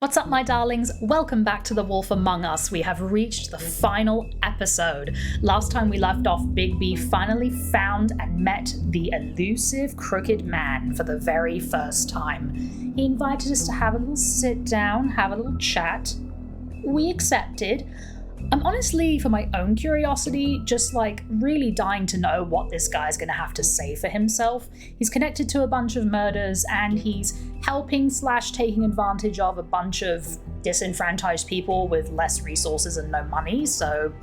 What's up, my darlings? Welcome back to The Wolf Among Us. We have reached the final episode. Last time we left off, Bigby finally found and met the elusive Crooked Man for the very first time. He invited us to have a little sit down, have a little chat. We accepted. I'm honestly, for my own curiosity, just really dying to know what this guy's gonna have to say for himself. He's connected to a bunch of murders and he's helping / taking advantage of a bunch of disenfranchised people with less resources and no money, so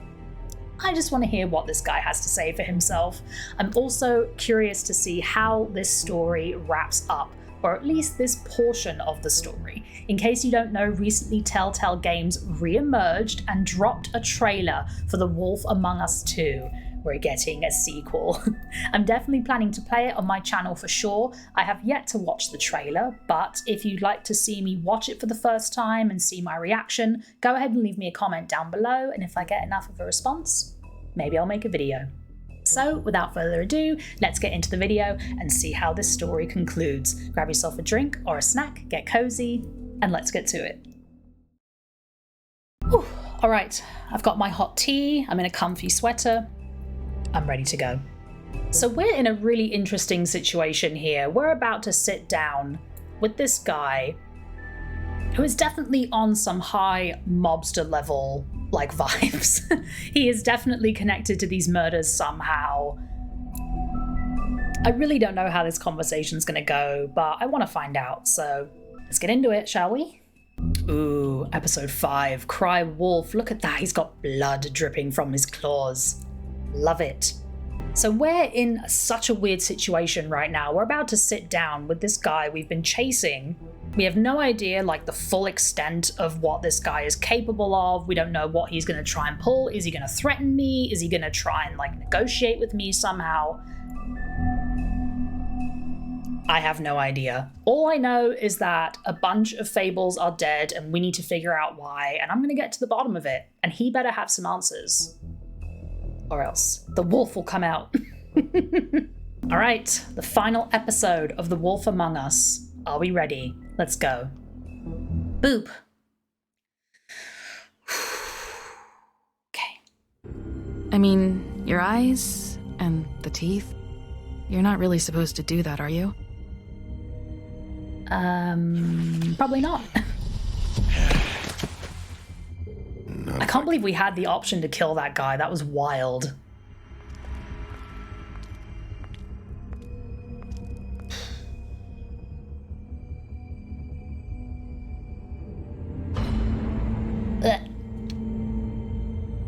I just want to hear what this guy has to say for himself. I'm also curious to see how this story wraps up, or at least this portion of the story. In case you don't know, recently Telltale Games re-emerged and dropped a trailer for The Wolf Among Us 2. We're getting a sequel. I'm definitely planning to play it on my channel for sure. I have yet to watch the trailer, but if you'd like to see me watch it for the first time and see my reaction, go ahead and leave me a comment down below, and if I get enough of a response, maybe I'll make a video. So, without further ado, let's get into the video and see how this story concludes. Grab yourself a drink or a snack, get cozy, and let's get to it. Whew. All right, I've got my hot tea, I'm in a comfy sweater, I'm ready to go. So we're in a really interesting situation here. We're about to sit down with this guy who is definitely on some high mobster level vibes. He is definitely connected to these murders somehow. I really don't know how this conversation's gonna go, but I want to find out, so let's get into it, shall we? Ooh, episode 5, Cry Wolf. Look at that, he's got blood dripping from his claws. Love it. So we're in such a weird situation right now. We're about to sit down with this guy we've been chasing. We have no idea the full extent of what this guy is capable of. We don't know what he's going to try and pull. Is he going to threaten me? Is he going to try and negotiate with me somehow? I have no idea. All I know is that a bunch of Fables are dead and we need to figure out why, and I'm going to get to the bottom of it, and he better have some answers. Or else the wolf will come out. All right, the final episode of The Wolf Among Us. Are we ready? Let's go. Boop. Okay. I mean, your eyes and the teeth. You're not really supposed to do that, are you? Probably not. I can't believe we had the option to kill that guy. That was wild.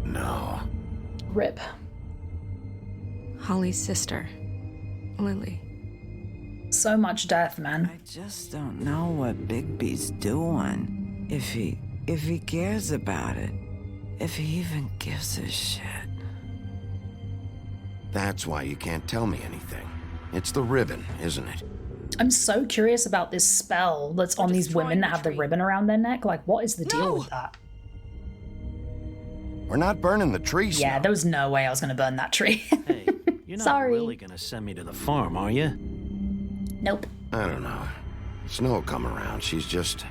No. Rip. Holly's sister, Lily. So much death, man. I just don't know what Bigby's doing. If he cares about it. If he even gives a shit. That's why you can't tell me anything. It's the ribbon, isn't it? I'm so curious about this spell that's on these women that have the ribbon around their neck. What is the deal with that? We're not burning the tree, Snow. Yeah, there was no way I was going to burn that tree. Hey, you're not Sorry. really going to send me to the farm, are you? Nope. I don't know. Snow will come around. She's just...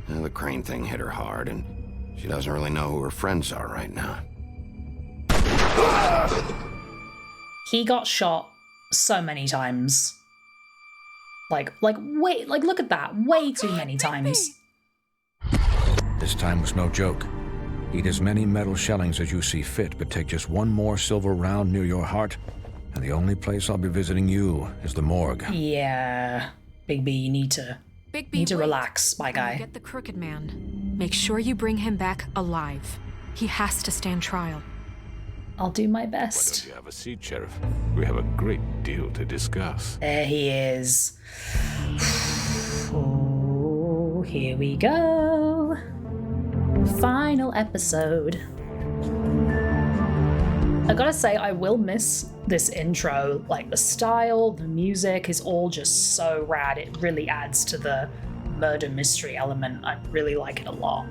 the crane thing hit her hard, and she doesn't really know who her friends are right now. He got shot so many times. Look at that. Way too many times. This time was no joke. Eat as many metal shellings as you see fit, but take just one more silver round near your heart, and the only place I'll be visiting you is the morgue. Yeah. Bigby, you need to relax, my guy. Get the Crooked Man. Make sure you bring him back alive. He has to stand trial. I'll do my Why best. don't you have a seat, Sheriff? We have a great deal to discuss. There he is. Oh, here we go. Final episode. I gotta say, I will miss this intro. The style, the music is all just so rad. It really adds to the murder mystery element. I really like it a lot.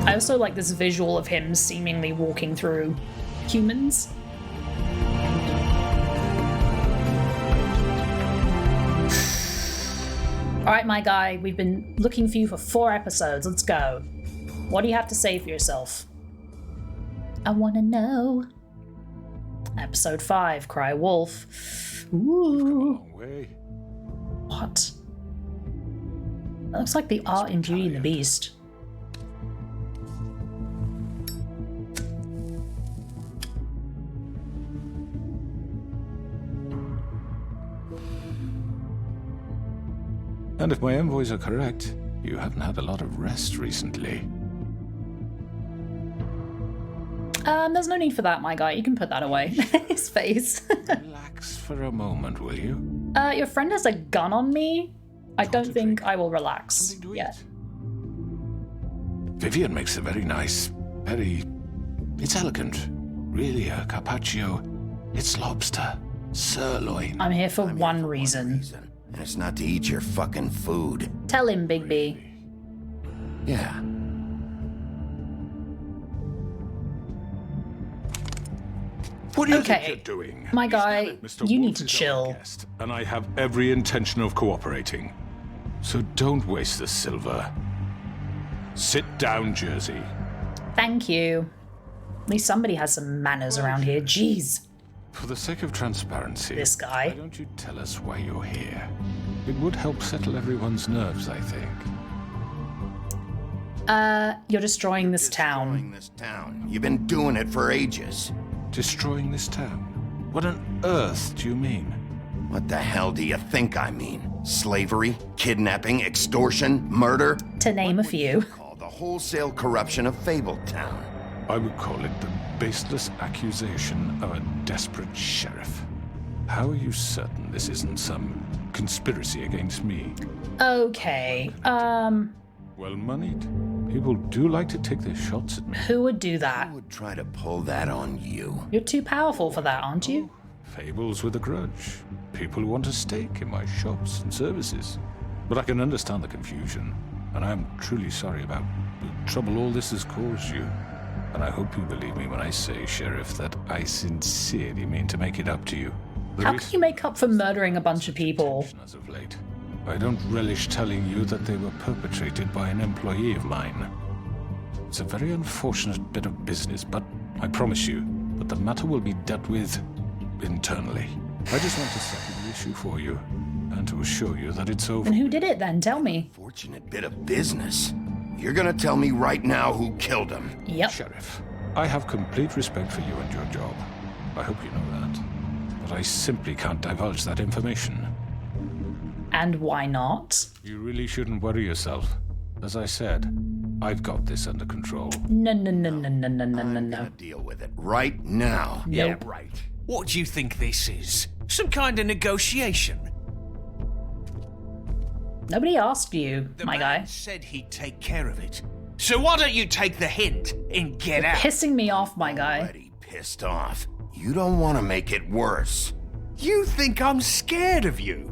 I also like this visual of him seemingly walking through humans. Alright, my guy, we've been looking for you for 4 episodes. Let's go. What do you have to say for yourself? I wanna know. Episode 5, Cry Wolf. Ooh. Long way. What? That looks like the art in Beauty and the Beast. And if my envoys are correct, you haven't had a lot of rest recently. There's no need for that, my guy. You can put that away. His face. Relax for a moment, will you? Your friend has a gun on me? I don't think I will relax Something to yet. eat. Vivian makes a very nice, it's elegant. Really a carpaccio. It's lobster. Sirloin. I'm here for one reason. And it's not to eat your fucking food. Tell him, Bigby. Yeah. What do you Okay, think you're doing? my guy, Mr. you Wolf need to is chill. our guest, and I have every intention of cooperating. So don't waste the silver. Sit down, Jersey. Thank you. At least somebody has some manners around here. Jeez. For the sake of transparency, This guy. why don't you tell us why you're here? It would help settle everyone's nerves, I think. You're destroying this town. Destroying this town. You've been doing it for ages. Destroying this town? What on earth do you mean? What the hell do you think I mean? Slavery, kidnapping, extortion, murder? To name a few. Call the wholesale corruption of Fabletown. I would call it the baseless accusation of a desperate sheriff. How are you certain this isn't some conspiracy against me? Okay, Well-moneyed. People do like to take their shots at me. who would do that? Who would try to pull that on you? You're too powerful for that, aren't you? Fables with a grudge. People who want a stake in my shops and services. But I can understand the confusion, and I'm truly sorry about the trouble all this has caused you. And I hope you believe me when I say, Sheriff, that I sincerely mean to make it up to you. The How can you make up for murdering a bunch of people? as of late. I don't relish telling you that they were perpetrated by an employee of mine. It's a very unfortunate bit of business, but I promise you that the matter will be dealt with internally. I just want to settle the issue for you and to assure you that it's over. And who did it then? Tell me. Fortunate bit of business. You're gonna tell me right now who killed him. Yep. Sheriff, I have complete respect for you and your job. I hope you know that. But I simply can't divulge that information. And why not? You really shouldn't worry yourself. As I said, I've got this under control. No, no, no, no, no, no, no, no, I'm no. gonna deal with it right now. Nope. Right. What do you think this is? Some kind of negotiation? Nobody asked you, The my man guy. said he'd take care of it. So why don't you take the hint and get out? Pissing me off, my guy. Already pissed off. You don't want to make it worse. You think I'm scared of you?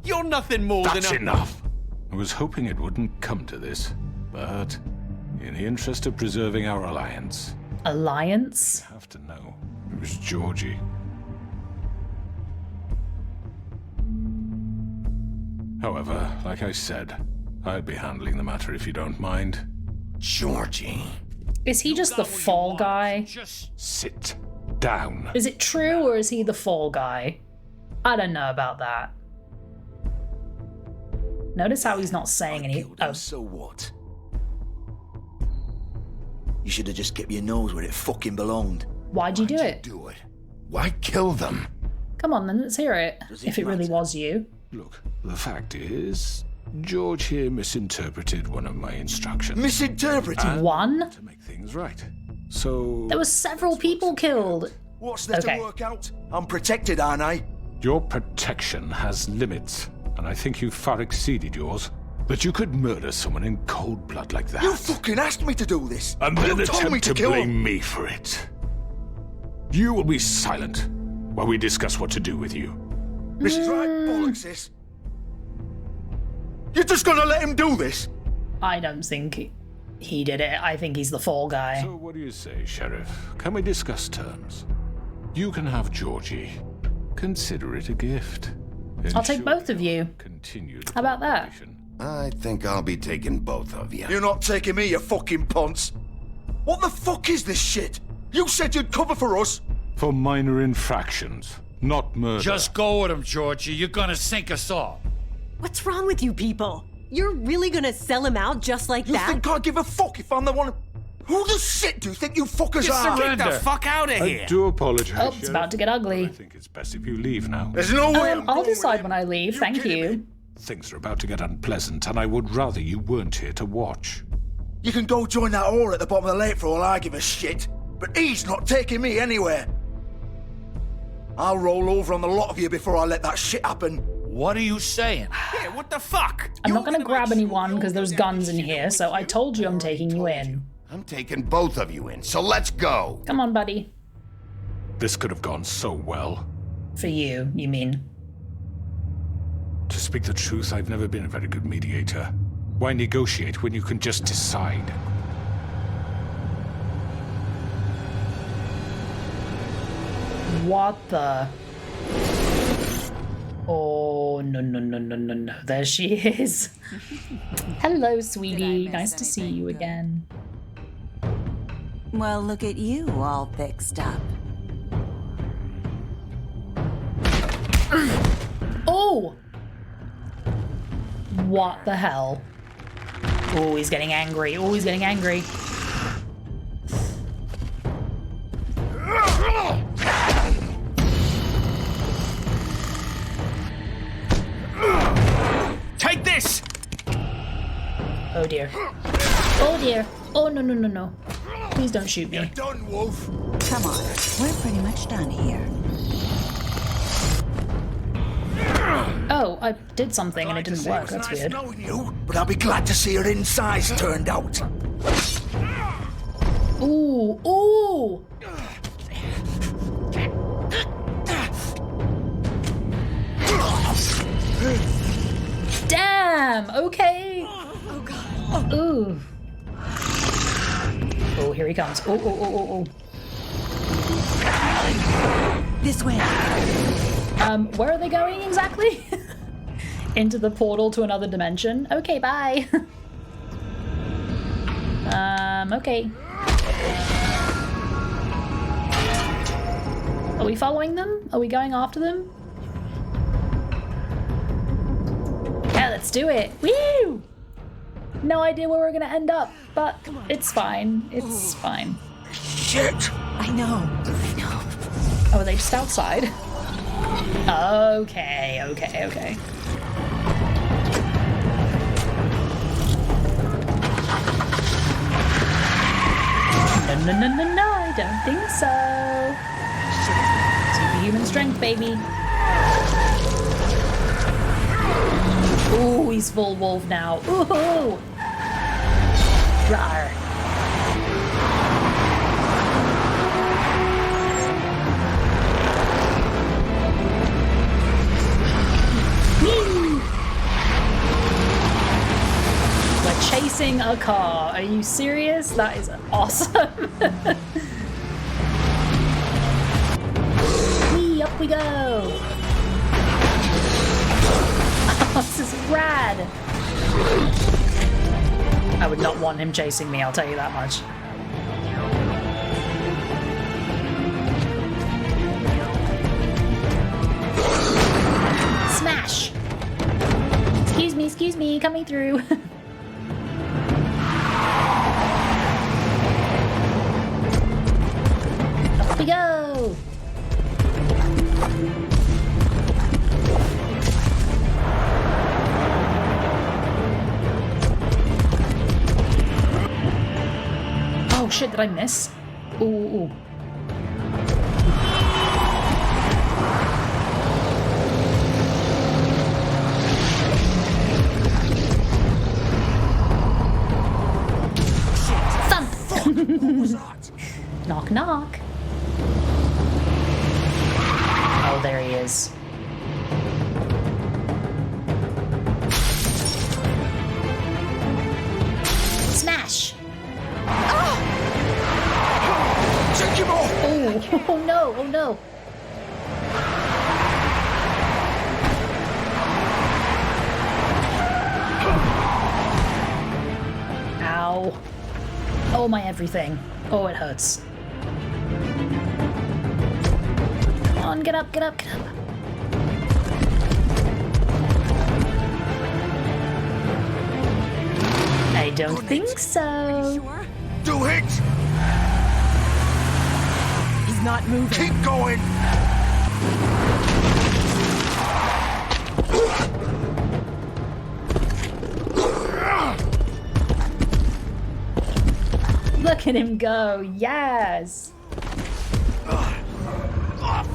You're nothing more That's than a... enough! I was hoping it wouldn't come to this, but in the interest of preserving our alliance, Alliance? I have to know. It was Georgie. However, like I said, I'll be handling the matter if you don't mind. Georgie. Is he just the fall guy? Just Sit down. Is it true or is he the fall guy? I don't know about that. Notice how he's not saying any. Killed him, Oh, so what? You should have just kept your nose where it fucking belonged. why'd you do it? Do it. Why kill them? Come on then, let's hear it. Does it If it really matter? was you. Look, the fact is, George here misinterpreted one of my instructions. Misinterpreted? One? To make things right. So, There were several people killed. What's there Okay. to work out? I'm protected, aren't I? your protection has limits, and I think you've far exceeded yours. That you could murder someone in cold blood like that. You fucking asked me to do this. and you then told me attempt to to kill blame him. me for it. You will be silent while we discuss what to do with you. This is right, bollocks, sis. You're just gonna let him do this? I don't think he did it. I think he's the fall guy. So what do you say, Sheriff? Can we discuss terms? You can have Georgie. Consider it a gift. I'll take both of you. Continued How about that? cooperation. I think I'll be taking both of you. You're not taking me, you fucking ponce. What the fuck is this shit? You said you'd cover for us. For minor infractions, not murder. Just go with him, Georgie. You're gonna sink us all. What's wrong with you people? You're really gonna sell him out just like You that? think I give a fuck if I'm the one? Who the shit do you think you fuckers are? Get the fuck out of I here. do apologize. Oh, it's about to get ugly. I think it's best if you leave now. There's no way I'm I'll going with decide him. when I leave, thank kidding you. me? Things are about to get unpleasant, and I would rather you weren't here to watch. You can go join that whore at the bottom of the lake for all I give a shit. But he's not taking me anywhere. I'll roll over on the lot of you before I let that shit happen. What are you saying? Yeah, what the fuck? I'm not gonna grab anyone because there's guns in here, so I told you I'm taking you in. I'm taking both of you in, so let's go. Come on, buddy. This could have gone so well. For you mean? To speak the truth, I've never been a very good mediator. Why negotiate when you can just decide? What the? Oh, no. There she is. Hello, sweetie. Nice to see you again. Well, look at you, all fixed up. Oh! What the hell? Oh, he's getting angry. Oh, he's getting angry. Take this! Oh dear. Oh dear. Oh no. Please don't shoot me. Done, Wolf. Come on, we're pretty much done here. Oh, I did something and it didn't work. That's Nice weird. knowing you, but I'll be glad to see your insides turned out. Ooh. Damn. Okay. Oh god. Ooh. Oh, here he comes. Oh. This way. Where are they going exactly? Into the portal to another dimension. Okay, bye. Okay. Are we following them? Are we going after them? Yeah, let's do it. Woo! No idea where we're gonna end up, but it's fine. It's fine. Shit. I know. Oh, are they just outside? Okay. No, I don't think so. Superhuman strength, baby. Ooh, he's full wolf now. Ooh! Rawr. Whee! We're chasing a car. Are you serious? That is awesome. Whee, up we go. This is rad. I would not want him chasing me, I'll tell you that much. Smash! Excuse me, coming through. Up we go! Oh shit, did I miss? Ooh. Knock, knock. Oh, there he is. Smash! Take him off. Oh no, oh no. Oh, my everything. Oh, it hurts. Come on, get up, get up, get up. I don't think so. Sure? Do it! He's not moving. Keep going! Look at him go. Yes. Fuck!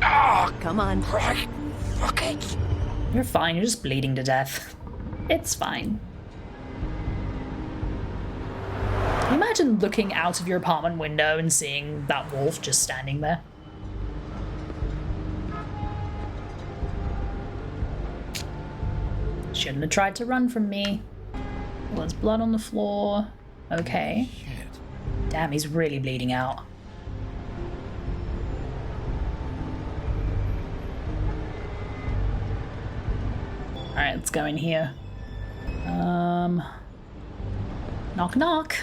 Ah! Come on. Right. Fuck it! You're fine. You're just bleeding to death. It's fine. Imagine looking out of your apartment window and seeing that wolf just standing there. Shouldn't have tried to run from me. Well, there's blood on the floor. Okay. Shit. Damn, he's really bleeding out. Alright, let's go in here. Knock knock.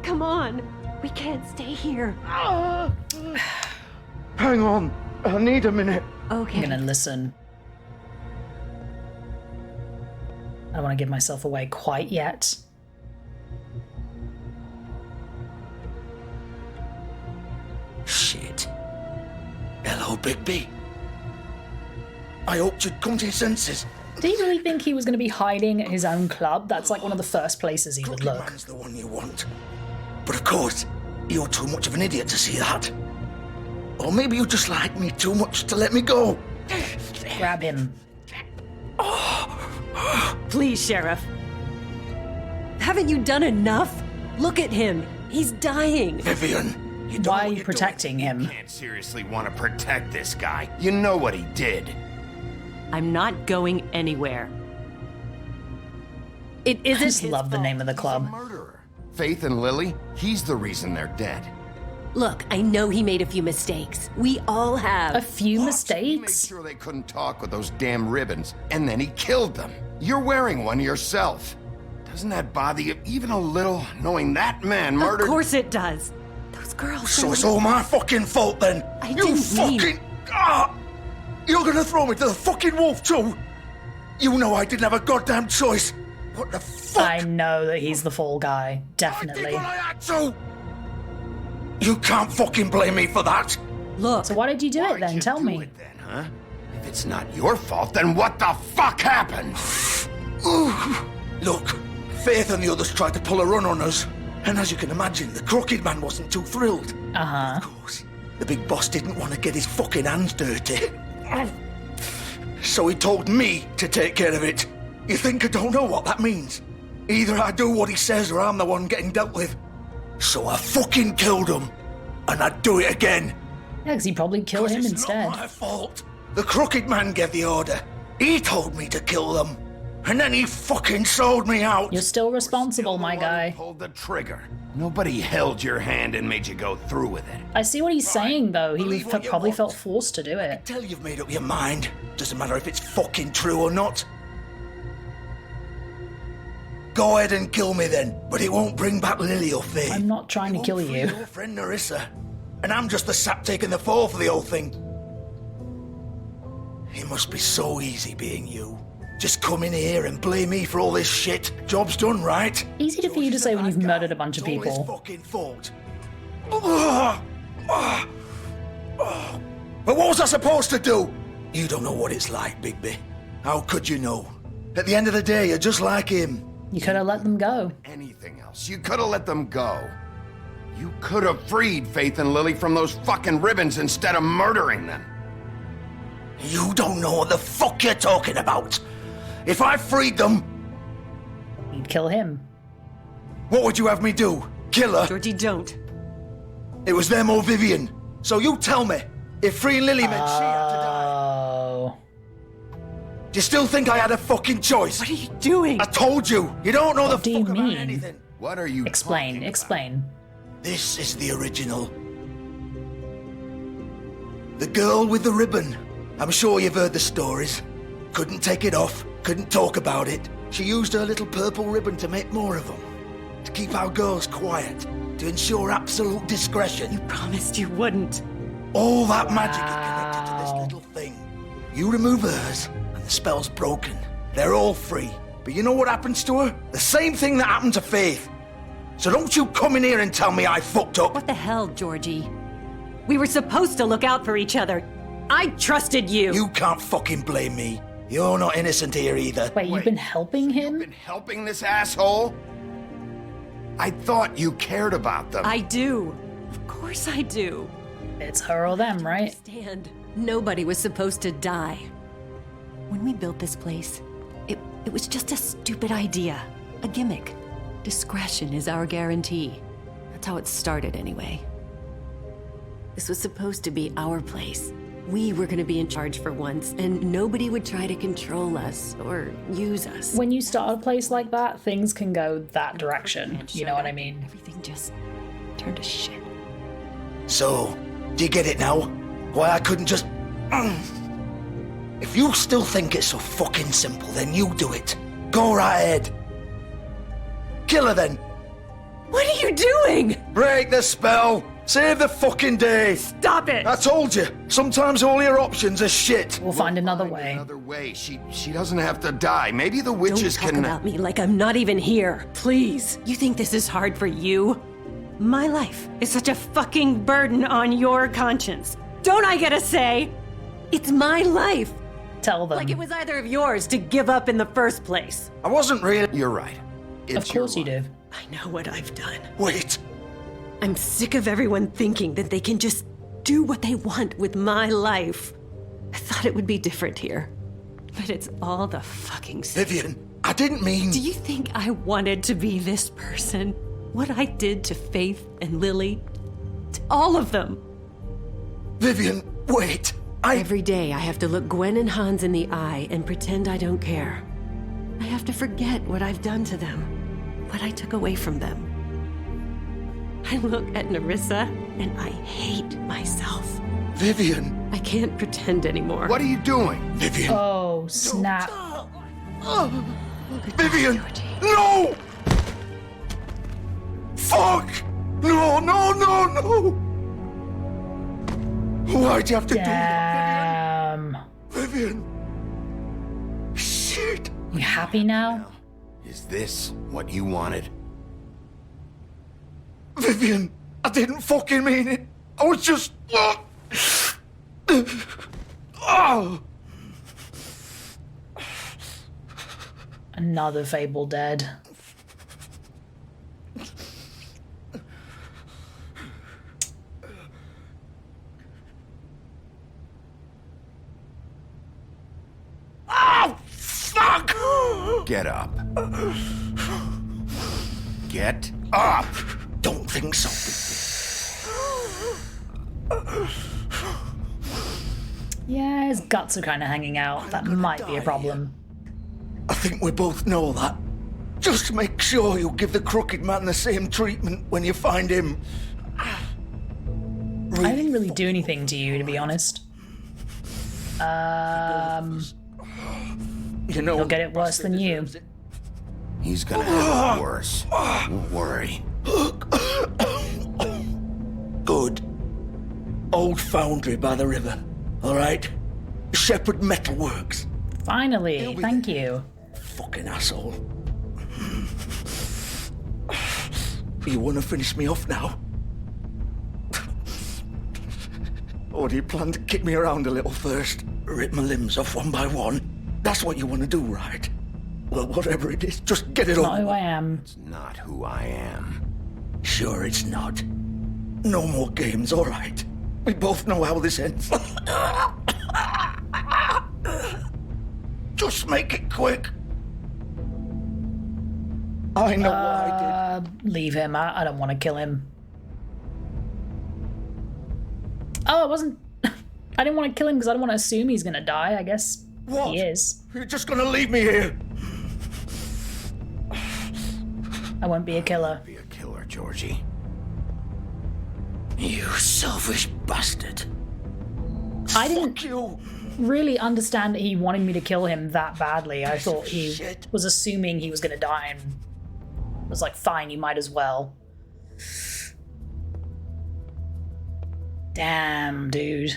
Come on. We can't stay here. Hang on. I need a minute. Okay. I'm gonna listen. I don't want to give myself away quite yet. Shit. Hello, Bigby. I hoped you'd come to your senses. Did he really think he was going to be hiding at his own club? That's like one of the first places he would Crooked look. Man's the one you want. But of course, you're too much of an idiot to see that. Or maybe you just like me too much to let me go. Grab him. Please, Sheriff. Haven't you done enough? Look at him. He's dying. Vivian, you don't Why know are what you you're protecting him? Can't seriously want to protect this guy. You know what he did. I'm not going anywhere. It I isn't just his love the fault. name of the club. Murderer. Faith and Lily, he's the reason they're dead. Look, I know he made a few mistakes. We all have. A few He made mistakes? sure they couldn't talk with those damn ribbons, and then he killed them. You're wearing one yourself. Doesn't that bother you even a little, knowing that man murdered... Of course it does. Those girls. So it's all my fucking fault then. I you didn't fucking... mean- You're gonna throw me to the fucking wolf too? You know I didn't have a goddamn choice. What the fuck? I know that he's the fall guy. I did Definitely. what I had to. You can't fucking blame me for that. Look. So why did you do it Why'd then? you Tell do me. it then, huh? If it's not your fault, then what the fuck happened? Look, Faith and the others tried to pull a run on us. And as you can imagine, the Crooked Man wasn't too thrilled. Uh-huh. Of course, the big boss didn't want to get his fucking hands dirty. So he told me to take care of it. You think I don't know what that means? Either I do what he says or I'm the one getting dealt with. So I fucking killed him. And I'd do it again. Yeah, because he'd probably kill 'Cause him it's instead. not my fault. The Crooked Man gave the order. He told me to kill them. And then he fucking sold me out. You're still responsible, my You're the one who guy. pulled the trigger. Nobody held your hand and made you go through with it. I see what he's saying, though. He Believe what you probably want. felt forced to do it. Tell you've made up your mind. Doesn't matter if it's fucking true or not. Go ahead and kill me then, but it won't bring back Lily or Faye. I'm not trying to It kill won't free you. Your friend Narissa, and I'm just the sap taking the fall for the whole thing. It must be so easy being you. Just come in here and blame me for all this shit. Job's done, right? Easy for you to say when you've murdered a bunch of It's all his people. fucking fault. But what was I supposed to do? You don't know what it's like, Bigby. How could you know? At the end of the day, you're just like him. You could have let them go. Anything else. You could have let them go. You could have freed Faith and Lily from those fucking ribbons instead of murdering them. You don't know what the fuck you're talking about. If I freed them, You'd kill him. what would you have me do? Kill her? Georgie, don't. It was them or Vivian. So you tell me, if freeing Lily meant she had to die, Oh. do you still think I had a fucking choice? What are you doing? I told you, you don't know What the do you fuck about mean? anything. What are you Explain, talking about? explain. This is the original. The girl with the ribbon. I'm sure you've heard the stories. Couldn't take it off, couldn't talk about it. She used her little purple ribbon to make more of them. To keep our girls quiet, to ensure absolute discretion. You promised you wouldn't. All that magic is connected to this little thing. You remove hers, and the spell's broken. They're all free. But you know what happens to her? The same thing that happened to Faith. So don't you come in here and tell me I fucked up. What the hell, Georgie? We were supposed to look out for each other. I trusted you. You can't fucking blame me. You're not innocent here either. Wait, you've been helping him? You've been helping this asshole? I thought you cared about them. I do. Of course I do. It's her or them, right? Stand. Nobody was supposed to die. When we built this place, it was just a stupid idea. A gimmick. Discretion is our guarantee. That's how it started anyway. This was supposed to be our place. We were going to be in charge for once, and nobody would try to control us or use us. When you start a place like that, things can go that direction. You know what I mean? Everything just turned to shit. So, do you get it now? Why I couldn't just... If you still think it's so fucking simple, then you do it. Go right ahead. Kill her then. What are you doing? Break the spell. Save the fucking day. Stop it. I told you. Sometimes all your options are shit. We'll find another way. Another way. She doesn't have to die. Maybe the witches Don't talk can... about me like I'm not even here. Please. You think this is hard for you? My life is such a fucking burden on your conscience. Don't I get a say? It's my life. Tell them. Like it was either of yours to give up in the first place. I wasn't really... You're right. Of course you do. I know what I've done. Wait. I'm sick of everyone thinking that they can just do what they want with my life. I thought it would be different here. But it's all the fucking same. Vivian, I didn't mean... Do you think I wanted to be this person? What I did to Faith and Lily? To all of them. Vivian, wait. Every day I have to look Gwen and Hans in the eye and pretend I don't care. I have to forget what I've done to them, what I took away from them. I look at Nerissa and I hate myself. Vivian. I can't pretend anymore. What are you doing? Vivian. Oh, snap. Vivian. No! Fuck! No, no, no, no! Why'd you have to do that, Vivian? Shit! You happy now? Is this what you wanted? Vivian, I didn't fucking mean it. I was just... Oh! Another Fable dead. Oh, fuck! Get up. Get up! Don't think so. Yeah, his guts are kind of hanging out. That might be a problem. I think we both know that. Just make sure you give the crooked man the same treatment when you find him. I didn't really do anything to you, to be honest. You know, he'll get it worse than you. He's gonna have it worse. Don't worry. Good. Old foundry by the river. All right? Shepherd Metalworks. Finally, thank you. Fucking asshole. You want to finish me off now? Or do you plan to kick me around a little first? Rip my limbs off one by one? That's what you want to do, right? Well, whatever it is, just get it Not over. who I am. It's not who I am. Sure it's not. No more games, all right? We both know how this ends. Just make it quick. I know what I did. Leave him. I don't want to kill him. Oh, it wasn't... I didn't want to kill him because I don't want to assume he's going to die. I guess What? he is. You're just gonna leave me here? I won't be a killer. Be a killer, Georgie. You selfish bastard. I didn't... Fuck you. really understand that he wanted me to kill him that badly. I thought he was assuming he was gonna die and was like, fine, you might as well. Damn, dude.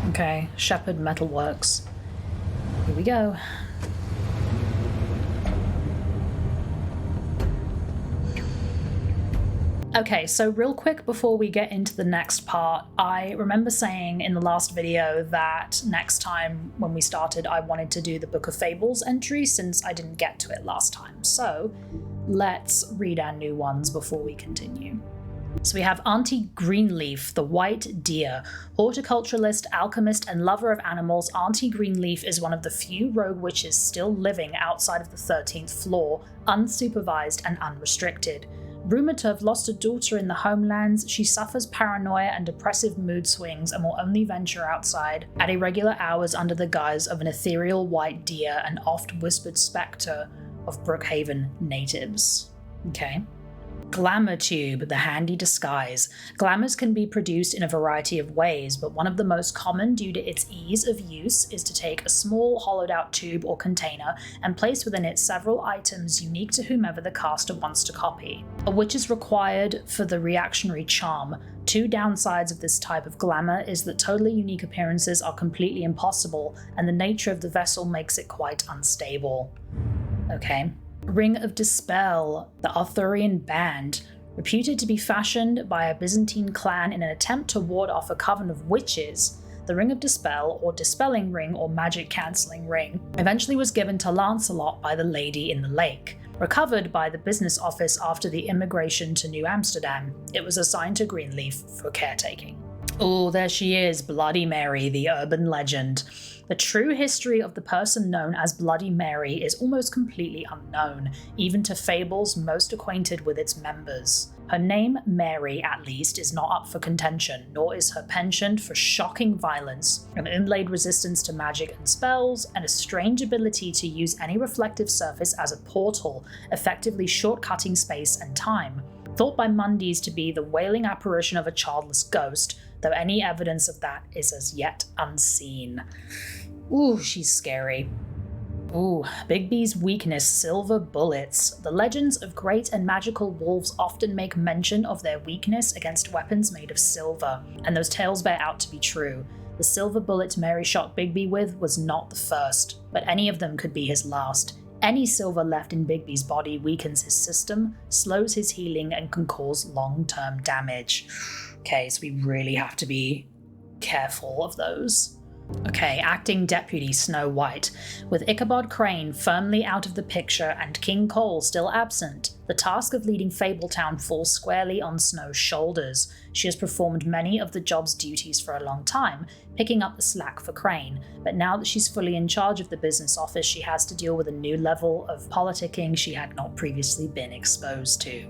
Okay, Shepherd Metalworks. Here we go. Okay, so real quick before we get into the next part, I remember saying in the last video that next time when we started I wanted to do the Book of Fables entry since I didn't get to it last time. So let's read our new ones before we continue. So we have Auntie Greenleaf, the White Deer. Horticulturalist, alchemist, and lover of animals, Auntie Greenleaf is one of the few rogue witches still living outside of the 13th floor, unsupervised and unrestricted. Rumored to have lost a daughter in the homelands, she suffers paranoia and depressive mood swings and will only venture outside at irregular hours under the guise of an ethereal white deer and oft-whispered spectre of Brookhaven natives. Okay. Glamour Tube, the handy disguise. Glamours can be produced in a variety of ways, but one of the most common due to its ease of use is to take a small hollowed out tube or container and place within it several items unique to whomever the caster wants to copy. A witch is required for the reactionary charm. Two downsides of this type of glamour is that totally unique appearances are completely impossible, and the nature of the vessel makes it quite unstable. Okay. Ring of Dispel, the Arthurian band. Reputed to be fashioned by a Byzantine clan in an attempt to ward off a coven of witches, the Ring of Dispel, or Dispelling Ring or Magic Cancelling Ring, eventually was given to Lancelot by the Lady in the Lake. Recovered by the business office after the immigration to New Amsterdam, it was assigned to Greenleaf for caretaking. Oh, there she is, Bloody Mary, the urban legend. The true history of the person known as Bloody Mary is almost completely unknown, even to fables most acquainted with its members. Her name, Mary, at least, is not up for contention, nor is her penchant for shocking violence, an inlaid resistance to magic and spells, and a strange ability to use any reflective surface as a portal, effectively shortcutting space and time. Thought by Mundies to be the wailing apparition of a childless ghost, though any evidence of that is as yet unseen. Ooh, she's scary. Ooh, Bigby's weakness, silver bullets. The legends of great and magical wolves often make mention of their weakness against weapons made of silver, and those tales bear out to be true. The silver bullet Mary shot Bigby with was not the first, but any of them could be his last. Any silver left in Bigby's body weakens his system, slows his healing, and can cause long-term damage. Okay, so we really have to be careful of those. Okay, acting deputy Snow White. With Ichabod Crane firmly out of the picture and King Cole still absent, the task of leading Fabletown falls squarely on Snow's shoulders. She has performed many of the job's duties for a long time, picking up the slack for Crane, but now that she's fully in charge of the business office, she has to deal with a new level of politicking she had not previously been exposed to.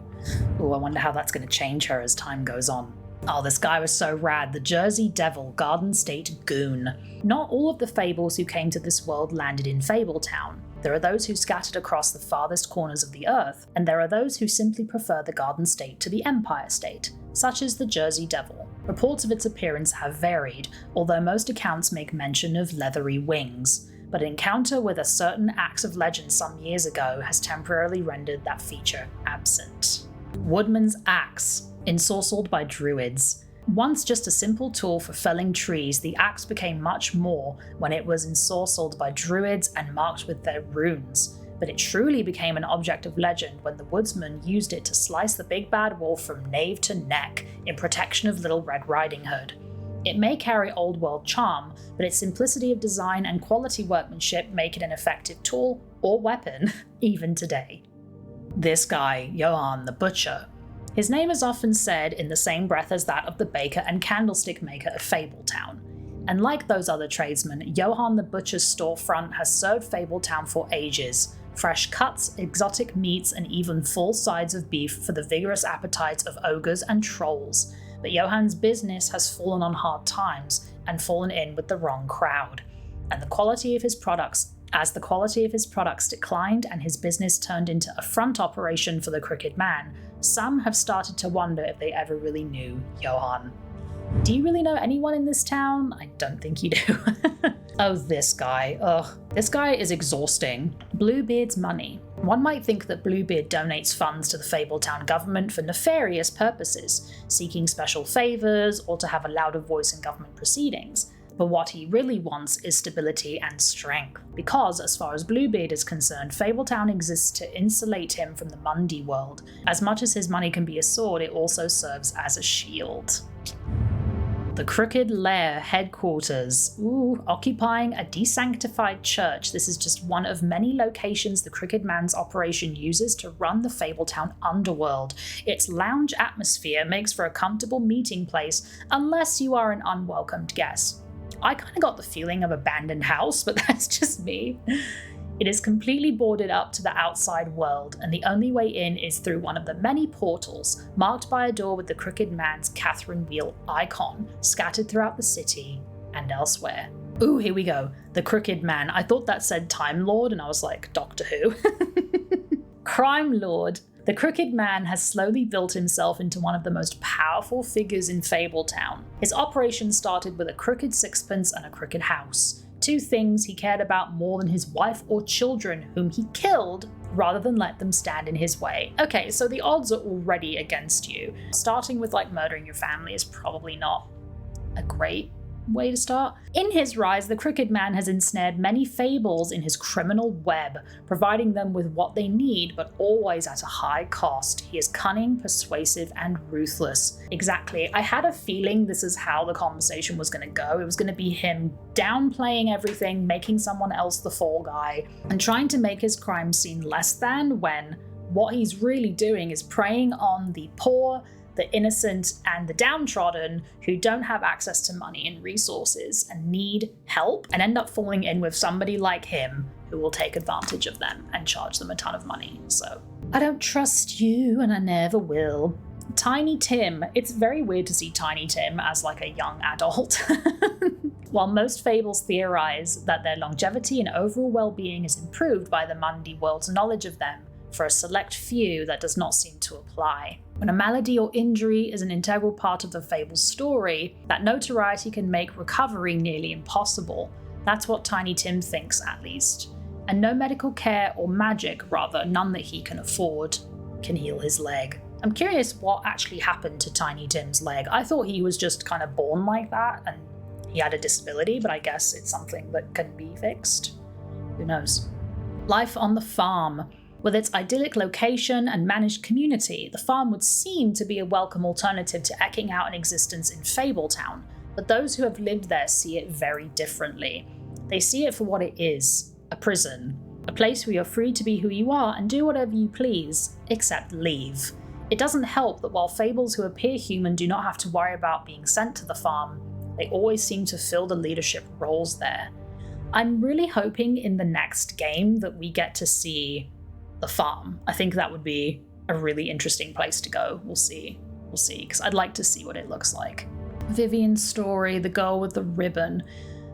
Ooh, I wonder how that's going to change her as time goes on. Oh, this guy was so rad. The Jersey Devil, Garden State Goon. Not all of the fables who came to this world landed in Fabletown. There are those who scattered across the farthest corners of the earth, and there are those who simply prefer the Garden State to the Empire State, such as the Jersey Devil. Reports of its appearance have varied, although most accounts make mention of leathery wings, but an encounter with a certain axe of legend some years ago has temporarily rendered that feature absent. Woodman's Axe. Ensorcelled by druids. Once just a simple tool for felling trees, the axe became much more when it was ensorcelled by druids and marked with their runes. But it truly became an object of legend when the woodsman used it to slice the big bad wolf from nave to neck in protection of Little Red Riding Hood. It may carry old world charm, but its simplicity of design and quality workmanship make it an effective tool or weapon even today. This guy, Johann the Butcher. His name is often said in the same breath as that of the baker and candlestick maker of Fabletown. And like those other tradesmen, Johann the Butcher's storefront has served Fabletown for ages. Fresh cuts, exotic meats, and even full sides of beef for the vigorous appetites of ogres and trolls. But Johann's business has fallen on hard times and fallen in with the wrong crowd. And the quality of his products declined and his business turned into a front operation for the Crooked Man, some have started to wonder if they ever really knew Johann. Do you really know anyone in this town? I don't think you do. Oh, this guy. Ugh. This guy is exhausting. Bluebeard's money. One might think that Bluebeard donates funds to the Fabletown government for nefarious purposes, seeking special favors or to have a louder voice in government proceedings. But what he really wants is stability and strength, because as far as Bluebeard is concerned, Fabletown exists to insulate him from the Mundy world. As much as his money can be a sword, it also serves as a shield. The Crooked Lair headquarters. Ooh, occupying a desanctified church. This is just one of many locations the Crooked Man's operation uses to run the Fabletown underworld. Its lounge atmosphere makes for a comfortable meeting place, unless you are an unwelcomed guest. I kind of got the feeling of abandoned house, but that's just me. It is completely boarded up to the outside world, and the only way in is through one of the many portals, marked by a door with the Crooked Man's Catherine Wheel icon, scattered throughout the city and elsewhere. Ooh, here we go. The Crooked Man. I thought that said Time Lord, and I was like, Doctor Who? Crime Lord. The Crooked Man has slowly built himself into one of the most powerful figures in Fabletown. His operation started with a crooked sixpence and a crooked house. Two things he cared about more than his wife or children, whom he killed rather than let them stand in his way. Okay, so the odds are already against you. Starting with like murdering your family is probably not a great way to start. In his rise, the Crooked Man has ensnared many fables in his criminal web, providing them with what they need, but always at a high cost. He is cunning, persuasive, and ruthless. Exactly. I had a feeling this is how the conversation was going to go. It was going to be him downplaying everything, making someone else the fall guy, and trying to make his crime seem less than, when what he's really doing is preying on the poor, the innocent, and the downtrodden who don't have access to money and resources and need help, and end up falling in with somebody like him who will take advantage of them and charge them a ton of money. So, I don't trust you and I never will. Tiny Tim. It's very weird to see Tiny Tim as like a young adult. While most fables theorize that their longevity and overall well-being is improved by the Mundy world's knowledge of them, for a select few that does not seem to apply. When a malady or injury is an integral part of the fable's story, that notoriety can make recovery nearly impossible. That's what Tiny Tim thinks, at least. And no medical care or magic, rather, none that he can afford, can heal his leg. I'm curious what actually happened to Tiny Tim's leg. I thought he was just kind of born like that and he had a disability, but I guess it's something that can be fixed. Who knows? Life on the farm. With its idyllic location and managed community, the farm would seem to be a welcome alternative to eking out an existence in Fabletown, but those who have lived there see it very differently. They see it for what it is, a prison, a place where you're free to be who you are and do whatever you please, except leave. It doesn't help that while fables who appear human do not have to worry about being sent to the farm, they always seem to fill the leadership roles there. I'm really hoping in the next game that we get to see the farm. I think that would be a really interesting place to go. We'll see, because I'd like to see what it looks like. Vivian's story, the girl with the ribbon.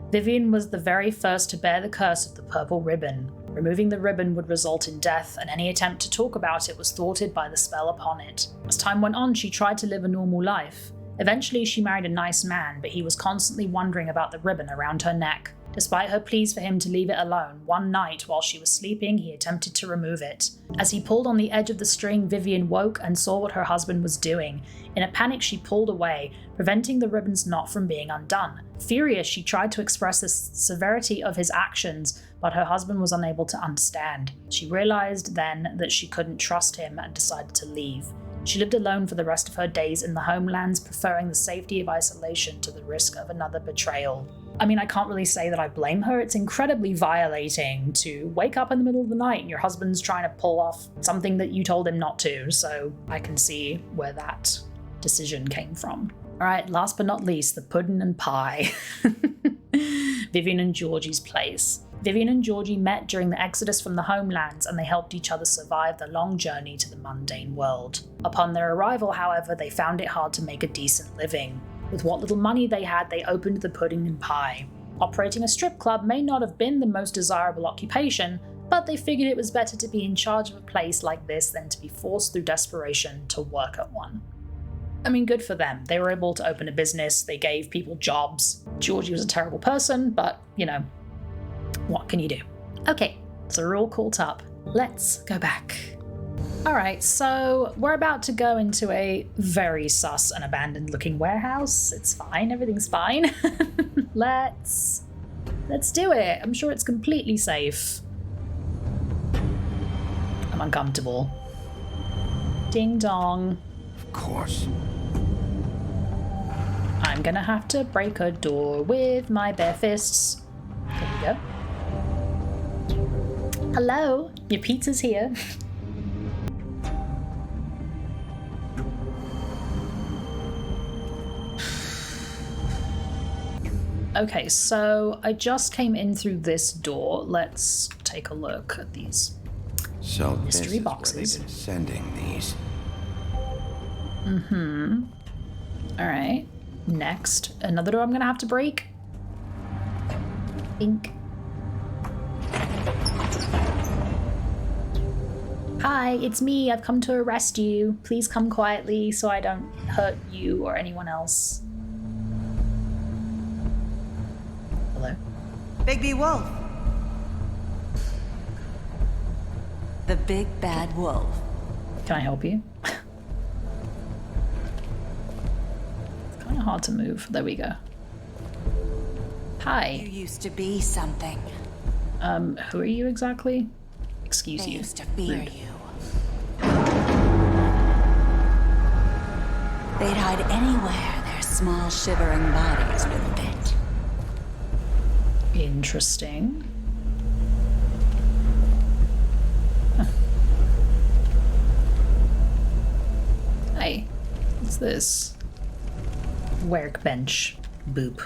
Vivian was the very first to bear the curse of the purple ribbon. Removing the ribbon would result in death, and any attempt to talk about it was thwarted by the spell upon it. As time went on, she tried to live a normal life. Eventually, she married a nice man, but he was constantly wondering about the ribbon around her neck. Despite her pleas for him to leave it alone, one night while she was sleeping, he attempted to remove it. As he pulled on the edge of the string, Vivian woke and saw what her husband was doing. In a panic, she pulled away, preventing the ribbon's knot from being undone. Furious, she tried to express the severity of his actions, but her husband was unable to understand. She realized then that she couldn't trust him and decided to leave. She lived alone for the rest of her days in the homelands, preferring the safety of isolation to the risk of another betrayal. I mean, I can't really say that I blame her. It's incredibly violating to wake up in the middle of the night and your husband's trying to pull off something that you told him not to, so I can see where that decision came from. All right, last but not least, the puddin' and pie. Vivian and Georgie's place. Vivian and Georgie met during the exodus from the homelands, and they helped each other survive the long journey to the mundane world. Upon their arrival, however, they found it hard to make a decent living. With what little money they had, they opened the Pudding and Pie. Operating a strip club may not have been the most desirable occupation, but they figured it was better to be in charge of a place like this than to be forced through desperation to work at one. I mean, good for them. They were able to open a business, they gave people jobs. Georgie was a terrible person, but, you know, what can you do? Okay, so we're all caught up. Let's go back. Alright, so we're about to go into a very sus and abandoned looking warehouse. It's fine, everything's fine. Let's do it. I'm sure it's completely safe. I'm uncomfortable. Ding dong. Of course. I'm gonna have to break a door with my bare fists. There we go. Hello, your pizza's here. Okay, so I just came in through this door. Let's take a look at these mystery boxes. Where they've been sending these. Alright. Next. Another door I'm gonna have to break. Ink. Hi, it's me. I've come to arrest you. Please come quietly so I don't hurt you or anyone else. Hello? Bigby Wolf. The big bad wolf. Can I help you? It's kind of hard to move. There we go. Hi. You used to be something. Who are you exactly? Excuse They you. used to fear Rude. you. They'd hide anywhere their small shivering bodies would fit. Interesting. Huh. Hey, what's this? Workbench. Boop.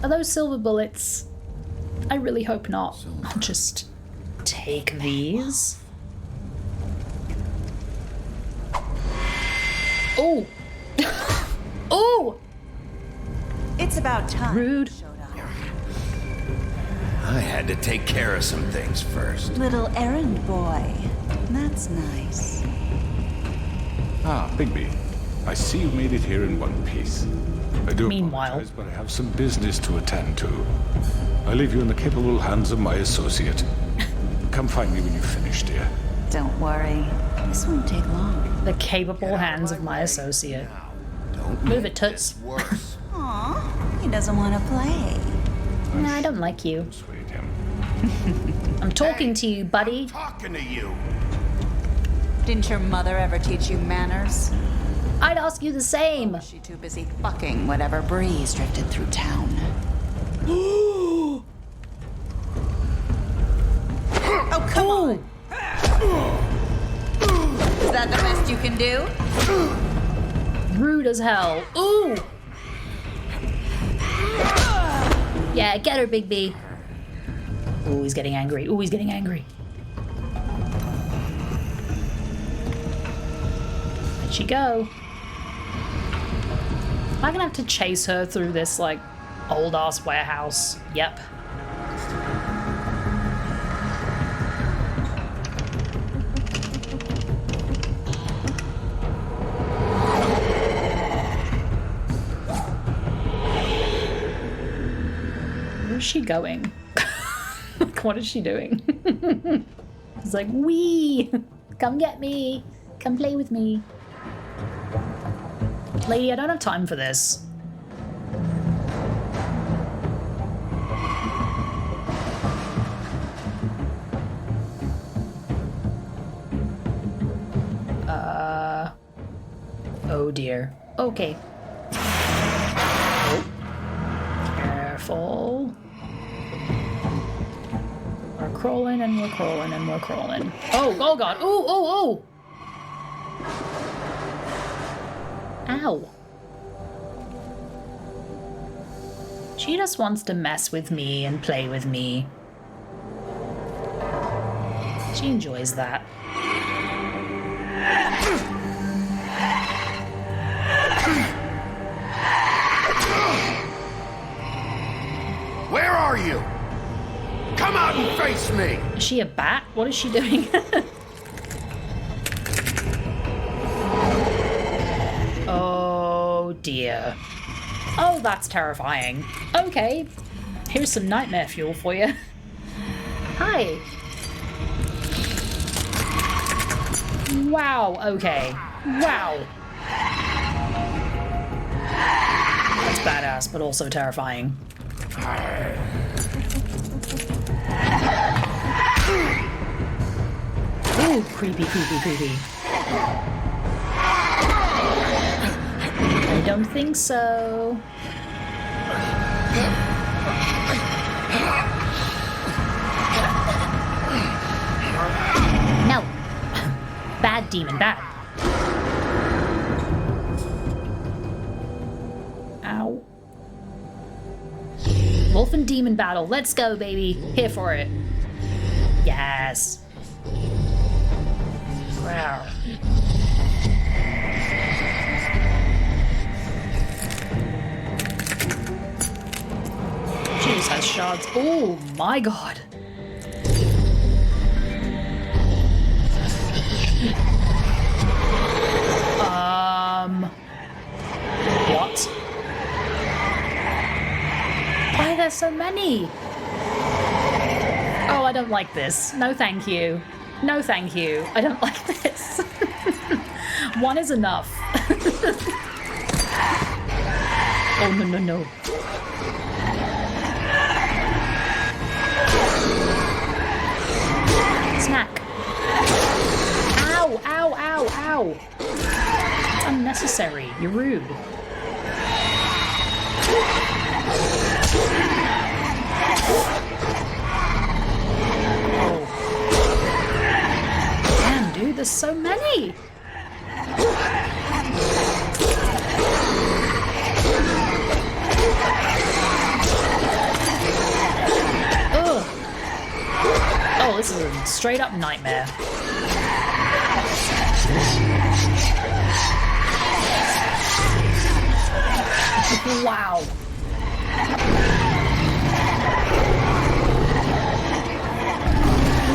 Are those silver bullets? I really hope not. I'll just take these. Oh! Oh! It's about time. Rude. I had to take care of some things first. Little errand boy. That's nice. Ah, Bigby. I see you made it here in one piece. I do Meanwhile. apologize, but I have some business to attend to. I leave you in the capable hands of my associate. Come find me when you've finished, dear. Don't worry. This won't take long. The capable hands of my associate. Don't Move make it, Toots. this worse. Aw, he doesn't want to play. No, I don't like you. Persuade him. I'm talking to you, buddy. Talking to you. Didn't your mother ever teach you manners? I'd ask you the same. Was she too busy fucking whatever breeze drifted through town? Oh, Oh, come on! Is that the best you can do? rude as hell. Ooh! Yeah, get her, Bigby. Ooh, he's getting angry. Ooh, he's getting angry. Where'd she go? Am I gonna have to chase her through this, like, old-ass warehouse? Yep. Where's she going? Like, what is she doing? It's like, wee! Come get me! Come play with me. Lady, I don't have time for this. Oh dear. Okay. Oh. Careful. We're crawling and we're crawling and we're crawling. Oh, oh god. Ooh, ooh, ooh! Ow. She just wants to mess with me and play with me. She enjoys that. Where are you? Come out and face me! Is she a bat? What is she doing? Oh dear. Oh, that's terrifying. Okay, here's some nightmare fuel for you. Hi. Wow, okay. Wow. That's badass, but also terrifying. Ooh, creepy, creepy, creepy. I don't think so. No. Bad demon, bad. Ow. Wolf and demon battle. Let's go, baby. Here for it. Yes. Wow. She just has shards. Oh my god. What? Why are there so many? Oh, I don't like this. No, thank you. No, thank you. I don't like this. One is enough. Oh, no, no, no. Snack. Ow, ow, ow, ow. It's unnecessary. You're rude. Oh. Damn, dude, there's so many. Ugh. Oh, this is a straight up nightmare. Wow.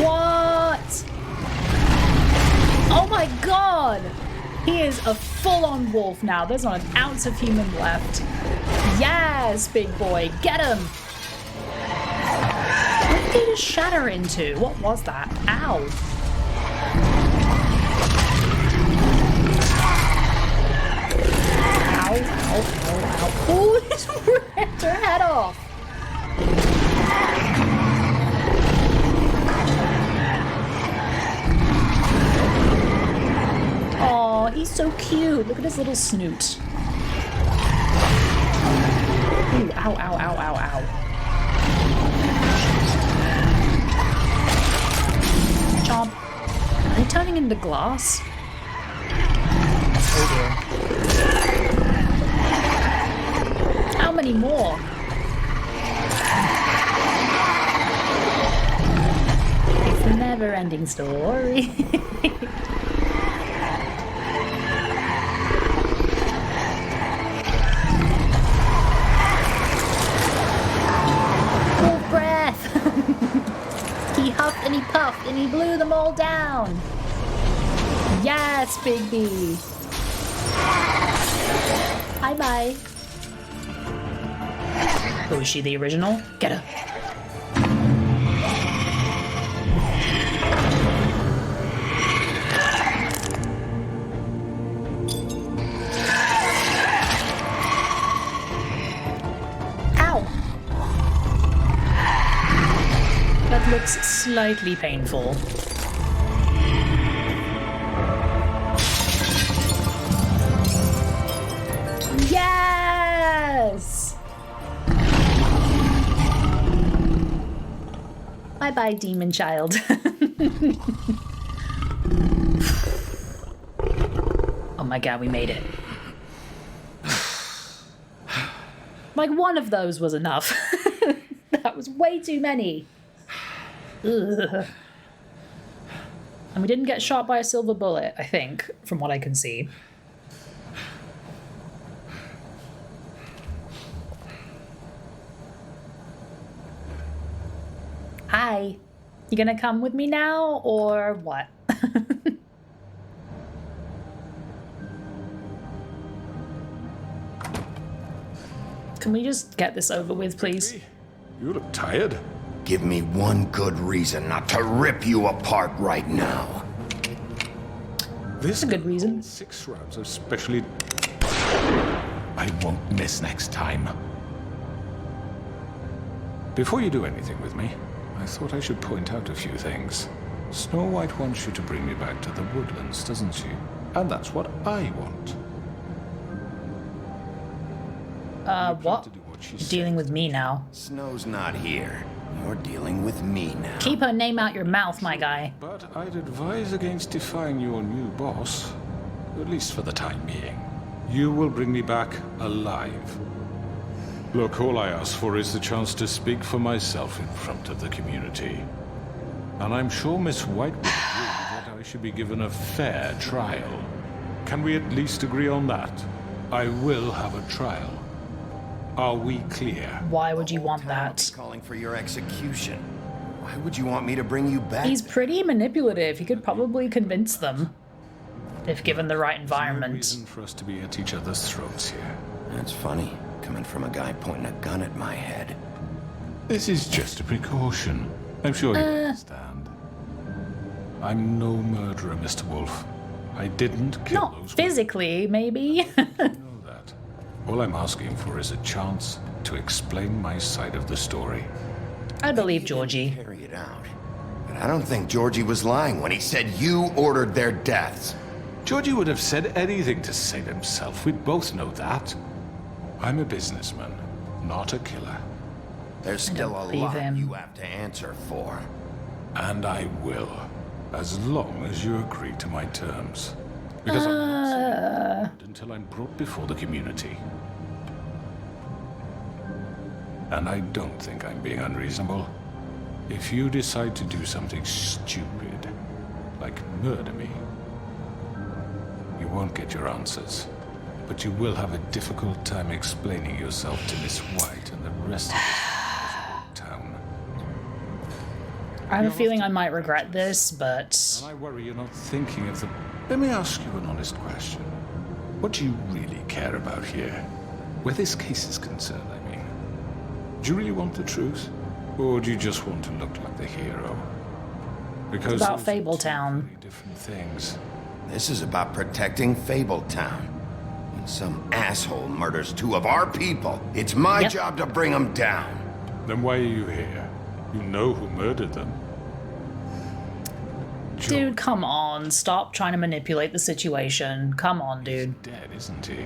What? Oh my god! He is a full-on wolf now. There's not an ounce of human left. Yes, big boy. Get him! What did he just shatter into? What was that? Ow. Ow, ow, ow, ow. Oh, he just ripped her head off. Oh, he's so cute. Look at his little snoot. Ooh, ow, ow, ow, ow, ow. Chomp. Are they turning into glass? Oh dear. How many more? It's a never-ending story. Full breath. He huffed and he puffed and he blew them all down. Yes, Bigby. Bye-bye. Oh, is she the original? Get her. Ow. That looks slightly painful. Yes! Bye-bye, demon child. Oh my god, we made it. Like, one of those was enough. That was way too many. Ugh. And we didn't get shot by a silver bullet, I think, from what I can see. Hi. You gonna come with me now, or what? Can we just get this over with, please? You look tired. Give me one good reason not to rip you apart right now. This a good reason. 6 rounds of specially... I won't miss next time. Before you do anything with me, I thought I should point out a few things. Snow White wants you to bring me back to the woodlands, doesn't she? And that's what I want. What? You're dealing with me now. Snow's not here. You're dealing with me now. Keep her name out your mouth, my guy. But I'd advise against defying your new boss, at least for the time being. You will bring me back alive. Look, all I ask for is the chance to speak for myself in front of the community. And I'm sure Miss White would agree that I should be given a fair trial. Can we at least agree on that? I will have a trial. Are we clear? Why would you want that? Calling for your execution. Why would you want me to bring you back? He's pretty manipulative. He could probably convince them if given the right environment. There's no reason for us to be at each other's throats here. That's funny, coming from a guy pointing a gun at my head. This is just a precaution. I'm sure you understand. I'm no murderer, Mr. Wolf. I didn't kill Not those physically, maybe. All I'm asking for is a chance to explain my side of the story. I believe Georgie. Carry it out. But I don't think Georgie was lying when he said you ordered their deaths. Georgie would have said anything to save himself. We both know that. I'm a businessman, not a killer. There's still a lot you have to answer for. And I will, as long as you agree to my terms. Because I'm not saying until I'm brought before the community. And I don't think I'm being unreasonable. If you decide to do something stupid, like murder me, you won't get your answers. But you will have a difficult time explaining yourself to Miss White and the rest of the town. I have a feeling I might regret this, but... And I worry you're not thinking of the... Let me ask you an honest question. What do you really care about here? Where this case is concerned, I mean. Do you really want the truth? Or do you just want to look like the hero? Because it's about those are Fabletown. two different things. This is about protecting Fabletown. When some asshole murders 2 of our people, it's my job to bring them down. Then why are you here? You know who murdered them. Dude, come on. Stop trying to manipulate the situation. Come on, dude. He's dead, isn't he?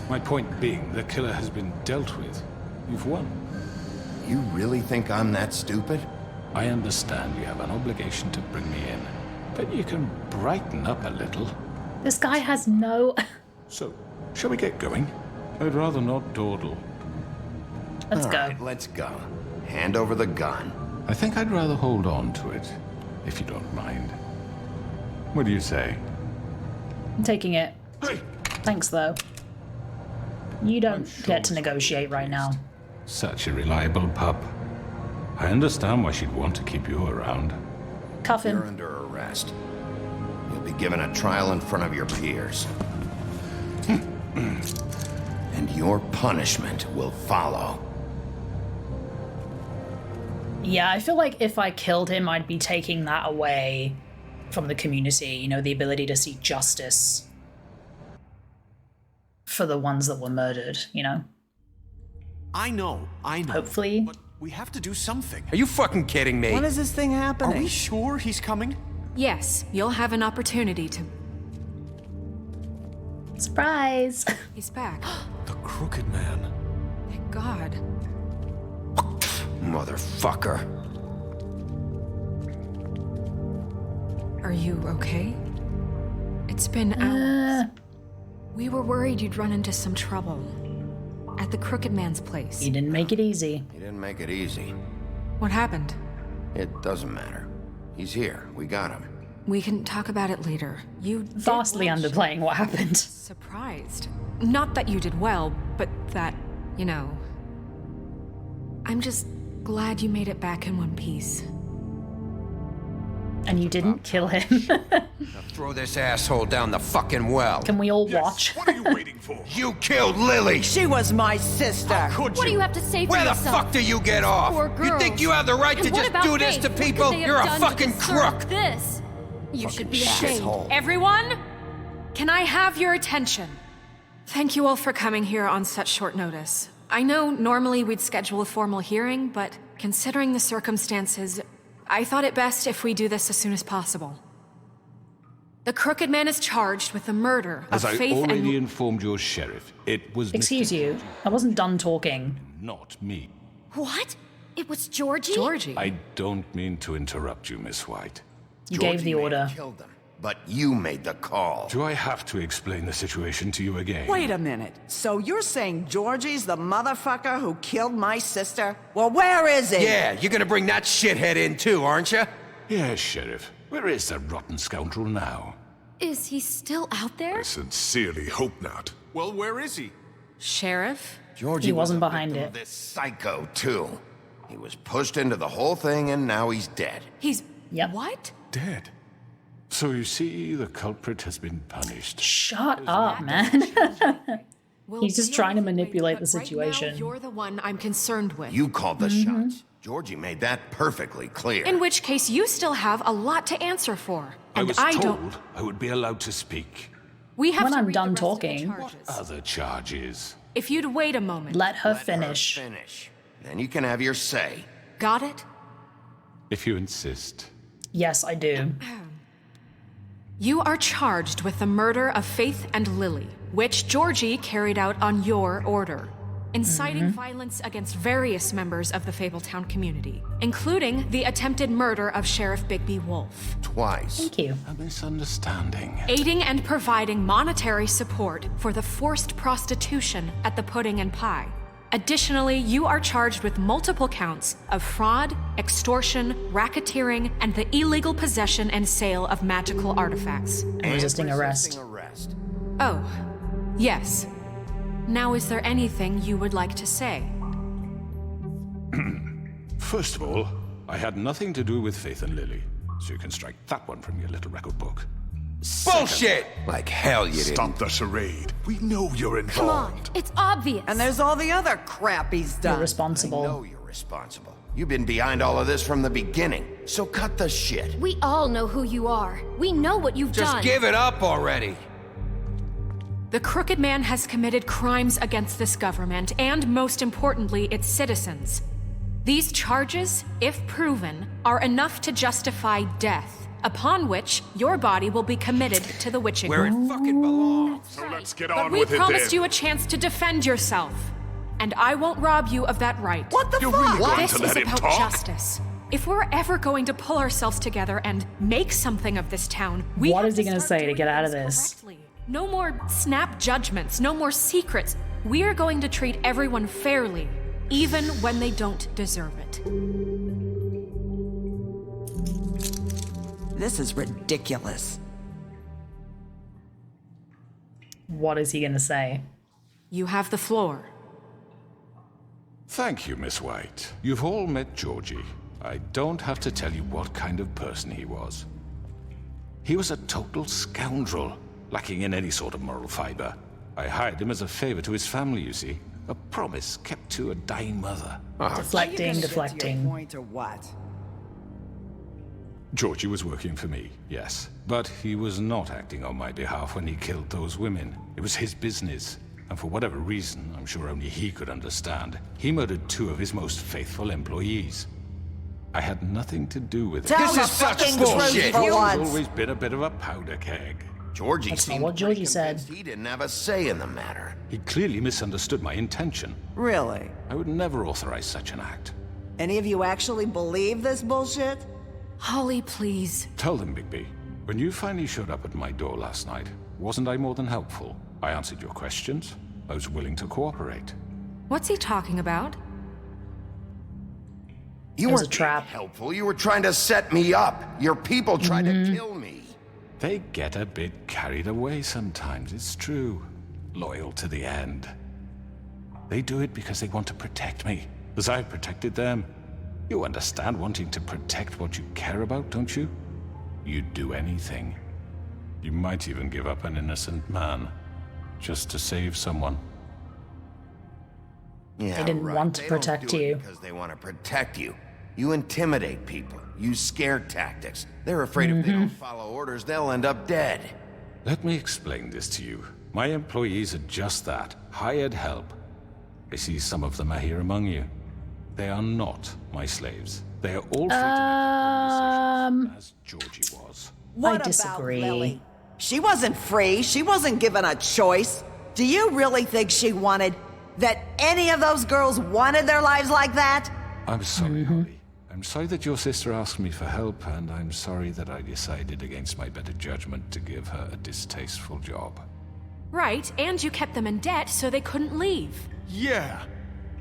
My point being, the killer has been dealt with. You've won. You really think I'm that stupid? I understand you have an obligation to bring me in, but you can brighten up a little. This guy has no... So, shall we get going? I'd rather not dawdle. Let's go. Right, let's go. Hand over the gun. I think I'd rather hold on to it, if you don't mind. What do you say? I'm taking it. Thanks, though. You don't get to negotiate right now. Such a reliable pup. I understand why she'd want to keep you around. Cuff him. You're under arrest. You'll be given a trial in front of your peers. And your punishment will follow. Yeah, I feel like if I killed him, I'd be taking that away from the community. You know, the ability to seek justice for the ones that were murdered, you know? I know. Hopefully. But we have to do something. Are you fucking kidding me? When is this thing happening? Are we sure he's coming? Yes, you'll have an opportunity to... Surprise! He's back. The Crooked Man. Thank God. Motherfucker. Are you okay? It's been hours. We were worried you'd run into some trouble. At the Crooked Man's place. He didn't make it easy. He didn't make it easy. What happened? It doesn't matter. He's here. We got him. We can talk about it later. You Vastly underplaying what happened. Surprised. Not that you did well, but that, you know... I'm just glad you made it back in one piece. And you didn't kill him. Now throw this asshole down the fucking well. Can we all watch? What are you waiting for? You killed Lily! She was my sister. Could What do you? you have to say for Where the yourself? fuck do you get off? Poor You think girls. you have the right And to what just about do this Faith? to What could people? they have You're a done to fucking deserve crook! This. You should be Fucking ashamed. shithole. Everyone, can I have your attention? Thank you all for coming here on such short notice. I know normally we'd schedule a formal hearing, but considering the circumstances, I thought it best if we do this as soon as possible. The Crooked Man is charged with the murder As of I Faith already and... informed your sheriff, it was Excuse Mr. you. I wasn't done talking. Not me. What? It was Georgie? Georgie. I don't mean to interrupt you, Miss White. You gave the order. Killed them. But you made the call. Do I have to explain the situation to you again? Wait a minute. So you're saying Georgie's the motherfucker who killed my sister? Well, where is he? Yeah, you're gonna bring that shithead in too, aren't you? Yes, Sheriff. Where is that rotten scoundrel now? Is he still out there? I sincerely hope not. Well, where is he? Sheriff? Georgie He wasn't was a behind victim it. of this psycho too. He was pushed into the whole thing and now he's dead. He's... Yep. What? Dead. So you see, the culprit has been punished. Shut up, man. He's just trying to manipulate the But right situation. now, you're the one I'm concerned with. You called the shots. Georgie made that perfectly clear. In which case, you still have a lot to answer for. I And was I told don't... I would be allowed to speak. We have When to I'm read done the rest of the talking. charges. Other charges. If you'd wait a moment. Let her Let her finish. finish. Then you can have your say. Got it? If you insist. Yes, I do. You are charged with the murder of Faith and Lily, which Georgie carried out on your order. Inciting violence against various members of the Fabletown community, including the attempted murder of Sheriff Bigby Wolf. Twice. Thank you. A misunderstanding. Aiding and providing monetary support for the forced prostitution at the Pudding and Pie. Additionally, you are charged with multiple counts of fraud, extortion, racketeering, and the illegal possession and sale of magical artifacts. And resisting arrest. arrest. Oh, yes. Now, is there anything you would like to say? First of all, I had nothing to do with Faith and Lily, so you can strike that one from your little record book. Bullshit! Like hell you didn't. Stop the charade. We know you're Come on, involved. it's obvious. And there's all the other crap he's You're done. I know responsible. you're responsible. You've been behind all of this from the beginning, so cut the shit. We all know who you are. We know what you've Just done. give it up already. The Crooked Man has committed crimes against this government and, most importantly, its citizens. These charges, if proven, are enough to justify death, upon which your body will be committed to the witching Where it room. fucking belongs. So let's get But on we with it promised then. you a chance to defend yourself, and I won't rob you of that right. What the You're fuck? really going This to is let him about talk? justice. If we're ever going to pull ourselves together and make something of this town, we What have is he to gonna start say to doing get out of things this? correctly. No more snap judgments, no more secrets. We are going to treat everyone fairly, even when they don't deserve it. This is ridiculous. What is he gonna say? You have the floor. Thank you, Miss White. You've all met Georgie. I don't have to tell you what kind of person he was. He was a total scoundrel, lacking in any sort of moral fiber. I hired him as a favor to his family, you see. A promise kept to a dying mother. Deflecting, deflecting. Point or what? Georgie was working for me, yes. But he was not acting on my behalf when he killed those women. It was his business. And for whatever reason, I'm sure only he could understand, he murdered 2 of his most faithful employees. I had nothing to do with it. Tell This the is such fucking bullshit. truth for He's once. always been a bit of a powder keg. Georgie That's not seemed what pretty Georgie said. convinced he didn't have a say in the matter. He clearly misunderstood my intention. Really? I would never authorize such an act. Any of you actually believe this bullshit? Holly, please. Tell them, Bigby. When you finally showed up at my door last night, wasn't I more than helpful? I answered your questions. I was willing to cooperate. What's he talking about? You It was weren't a trap. being helpful. You were trying to set me up. Your people tried to kill me. They get a bit carried away sometimes, it's true. Loyal to the end. They do it because they want to protect me, as I've protected them. You understand wanting to protect what you care about, don't you? You'd do anything. You might even give up an innocent man, just to save someone. Yeah, They didn't right. want to They don't protect do it you. because they want to protect you. You intimidate people. Use scare tactics. They're afraid if they don't follow orders, they'll end up dead. Let me explain this to you. My employees are just that, hired help. I see some of them are here among you. They are not my slaves. They are all free to make their own decisions, as Georgie was. What I disagree. about Lily? She wasn't free. She wasn't given a choice. Do you really think she wanted... that any of those girls wanted their lives like that? I'm sorry, Holly. I'm sorry that your sister asked me for help, and I'm sorry that I decided against my better judgment to give her a distasteful job. Right, and you kept them in debt so they couldn't leave. Yeah.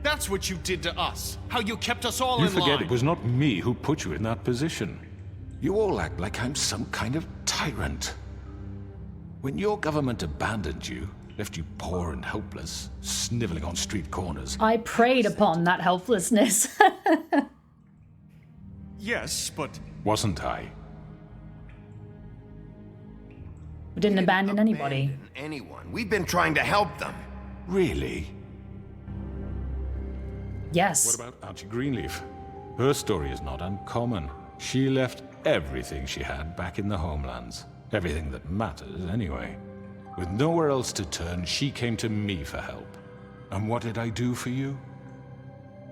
That's what you did to us. How you kept us all You in line. forget it was not me who put you in that position. You all act like I'm some kind of tyrant. When your government abandoned you, left you poor and helpless, sniveling on street corners. I preyed upon that helplessness. Yes, but... Wasn't I? We didn't abandon anybody. Abandon anyone. We've been trying to help them. Really? Yes. What about Auntie Greenleaf? Her story is not uncommon. She left everything she had back in the homelands. Everything that matters, anyway. With nowhere else to turn, she came to me for help. And what did I do for you?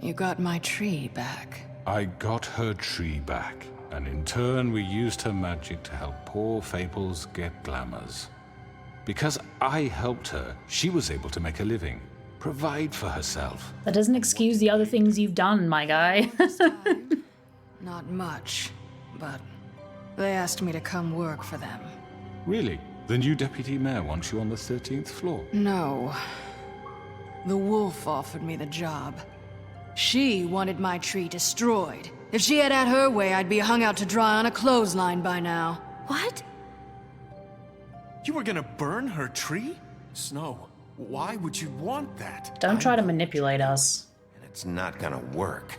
You got my tree back. I got her tree back, and in turn we used her magic to help poor Fables get glamours. Because I helped her, she was able to make a living, provide for herself. That doesn't excuse the other things you've done, my guy. Not much, but they asked me to come work for them. Really? The new deputy mayor wants you on the 13th floor? No. The wolf offered me the job. She wanted my tree destroyed. If she had her way, I'd be hung out to dry on a clothesline by now. What? You were gonna burn her tree? Snow, why would you want that? Don't try to manipulate us. And it's not gonna work.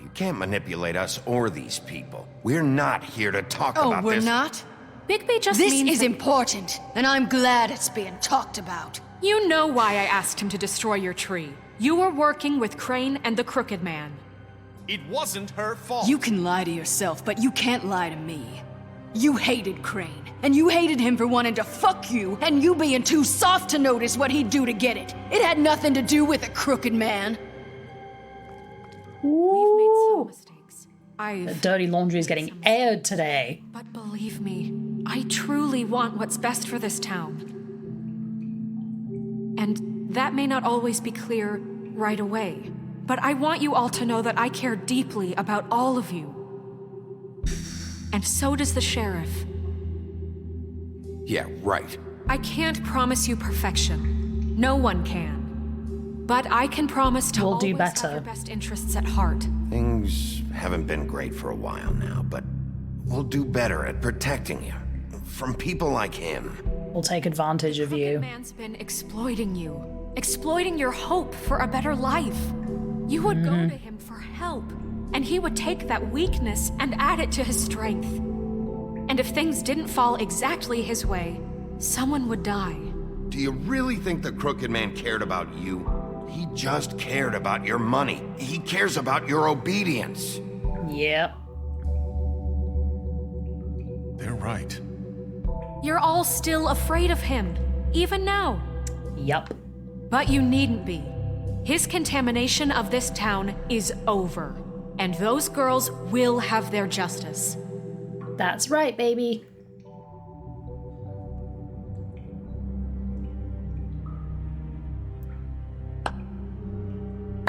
You can't manipulate us or these people. We're not here to talk about Oh, we're this. not? Bigby just This means is that- important, and I'm glad it's being talked about. You know why I asked him to destroy your tree. You were working with Crane and the Crooked Man. It wasn't her fault. You can lie to yourself, but you can't lie to me. You hated Crane, and you hated him for wanting to fuck you, and you being too soft to notice what he'd do to get it. It had nothing to do with the Crooked Man. We've made some mistakes. The dirty laundry is getting aired today. But believe me, I truly want what's best for this town. And that may not always be clear right away, but I want you all to know that I care deeply about all of you. And so does the sheriff. Yeah, right. I can't promise you perfection. No one can. But I can promise to We'll do always better. have your best interests at heart. Things haven't been great for a while now, but we'll do better at protecting you. From people like him. We'll take advantage of you. Man's been exploiting you. Exploiting your hope for a better life. You would go to him for help, and he would take that weakness and add it to his strength. And if things didn't fall exactly his way, someone would die. Do you really think the Crooked Man cared about you? He just cared about your money. He cares about your obedience. Yep. They're right. You're all still afraid of him, even now. Yup. But you needn't be. His contamination of this town is over, and those girls will have their justice. That's right, baby.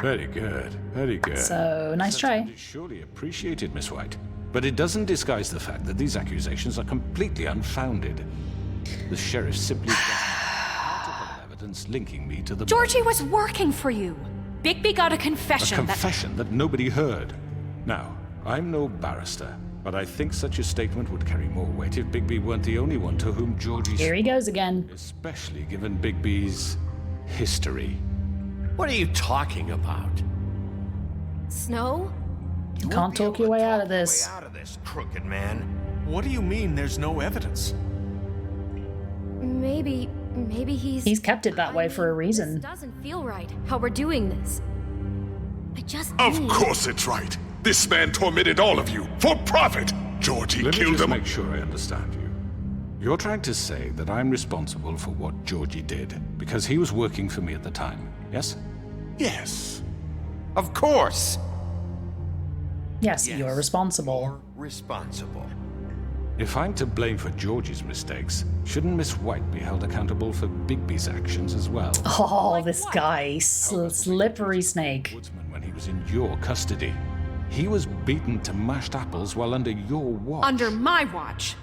Very good, very good. So, nice try. Is surely appreciated, Miss White. But it doesn't disguise the fact that these accusations are completely unfounded. The sheriff simply doesn't have multiple evidence linking me to the Georgie murders. was working for you. Bigby got a A confession confession that nobody heard. Now, I'm no barrister, but I think such a statement would carry more weight if Bigby weren't the only one to whom Georgie Here he goes again. especially given Bigby's history. What are you talking about? Snow? You can't talk your way out of this. Way out of this, crooked man. What do you mean there's no evidence? Maybe He's kept it that way for a reason. This doesn't feel right, how we're doing this. I just Of need... course it's right. This man tormented all of you for profit. Georgie Let me killed just him. make sure I understand you. You're trying to say that I'm responsible for what Georgie did because he was working for me at the time, yes? Yes. Of course. Yes, you're responsible. You're responsible. If I'm to blame for Georgie's mistakes, shouldn't Miss White be held accountable for Bigby's actions as well? Oh, this guy. Slippery snake. Woodsman, when he was in your custody, he was beaten to mashed apples while under your watch. under my watch.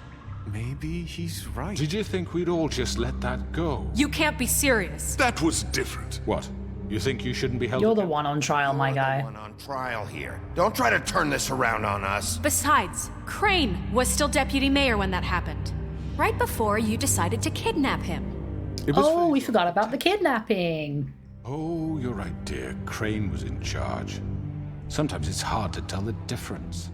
Maybe he's right. Did you think we'd all just let that go? You can't be serious. That was different. What? You think you shouldn't be held You're the accountable? one on trial, my You're guy. the one on trial here. Don't try to turn this around on us. Besides, Crane was still deputy mayor when that happened. Right before you decided to kidnap him. It was Oh, for- we forgot about the kidnapping. Oh, you're right, dear. Crane was in charge. Sometimes it's hard to tell the difference.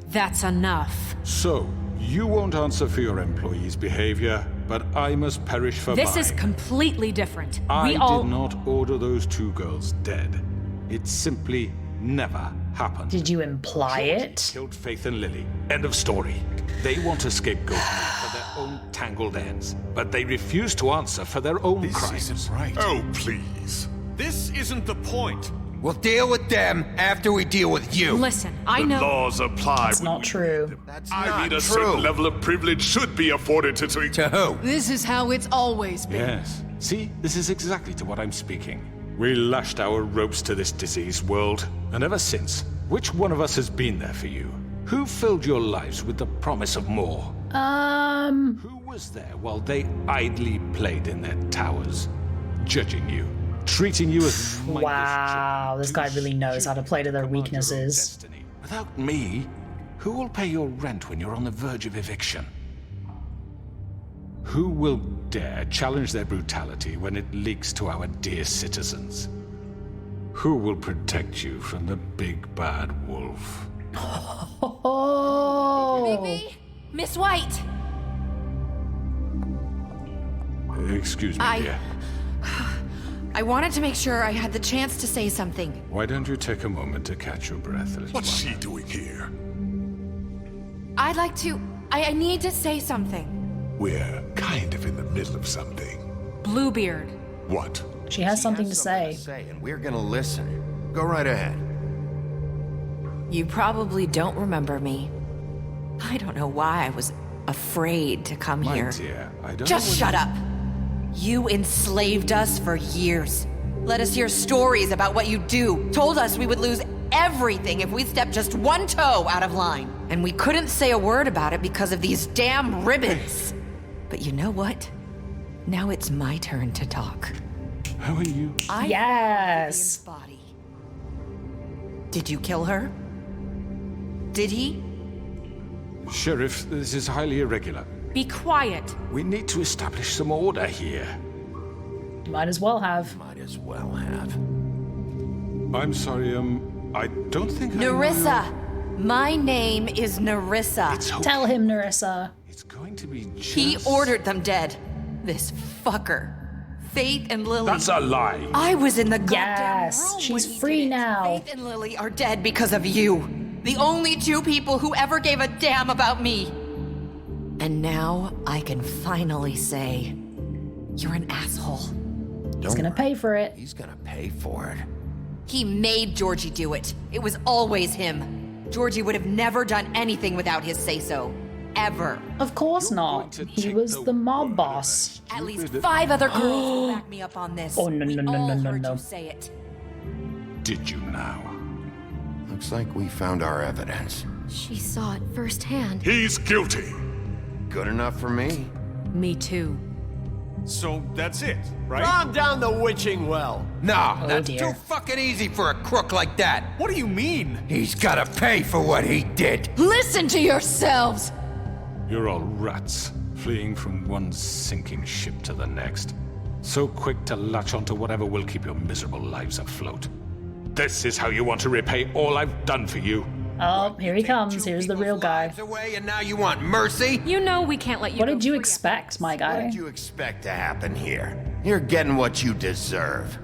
That's enough. So, you won't answer for your employees' behavior, but I must perish for This mine. is completely different. I We all... did not order those two girls dead. It simply never happened. Did you imply it? Killed Faith and Lily. End of story. They want to scapegoat me for their own tangled ends, but they refuse to answer for their own This crimes. isn't right. Oh, please. This isn't the point. We'll deal with them after we deal with you. Listen, I know... Laws apply. It's not true. That's I not mean, a true. certain level of privilege should be afforded to... To who? This is how it's always been. Yes. See, this is exactly to what I'm speaking. We lashed our ropes to this diseased world, and ever since, which one of us has been there for you? Who filled your lives with the promise of more? Who was there while they idly played in their towers, judging you, treating you as mindless Wow, this guy really knows how to play to their children, command your own weaknesses. destiny? Without me, who will pay your rent when you're on the verge of eviction? Who will dare challenge their brutality when it leaks to our dear citizens? Who will protect you from the big bad wolf? Oh. Bigby? Miss White! Excuse me, dear. I wanted to make sure I had the chance to say something. Why don't you take a moment to catch your breath? What's she doing here? I'd like to... I need to say something. We're kind of in the middle of something. Bluebeard. What? She has something to say. And we're gonna listen. Go right ahead. You probably don't remember me. I don't know why I was afraid to come My here. dear, I don't Just know shut up. You enslaved us for years. Let us hear stories about what you do. Told us we would lose everything if we stepped just one toe out of line. And we couldn't say a word about it because of these damn ribbons. But you know what? Now it's my turn to talk. How are you? Yes. Body. Did you kill her? Did he? Sheriff, this is highly irregular. Be quiet. We need to establish some order here. Might as well have. Might as well have. I'm sorry, I don't think Nerissa! My name is Nerissa. Tell him, Nerissa. It's going to be just... He ordered them dead. This fucker. Faith and Lily. That's a lie. I was in the goddamn Yes, room she's when he free did it. now. Faith and Lily are dead because of you. The only two people who ever gave a damn about me. And now I can finally say, you're an asshole. He's gonna pay for it. He's gonna pay for it. He made Georgie do it. It was always him. Georgie would have never done anything without his say-so. Ever. Of course not. He was the mob boss. At least 5 other girls will back me up on this. Oh, no, We no, no, all no, no, heard no. you say it. Did you now? Looks like we found our evidence. She saw it firsthand. He's guilty. Good enough for me. Me too. So that's it, right? Calm down the witching well. No, Oh, that's dear. too fucking easy for a crook like that. What do you mean? He's gotta pay for what he did. Listen to yourselves! You're all rats, fleeing from one sinking ship to the next. So quick to latch onto whatever will keep your miserable lives afloat. This is how you want to repay all I've done for you? Oh, here he comes. Here's the real guy. Away and now you want mercy? You know we can't let you What go did you free. expect, my guy? What did you expect to happen here? You're getting what you deserve.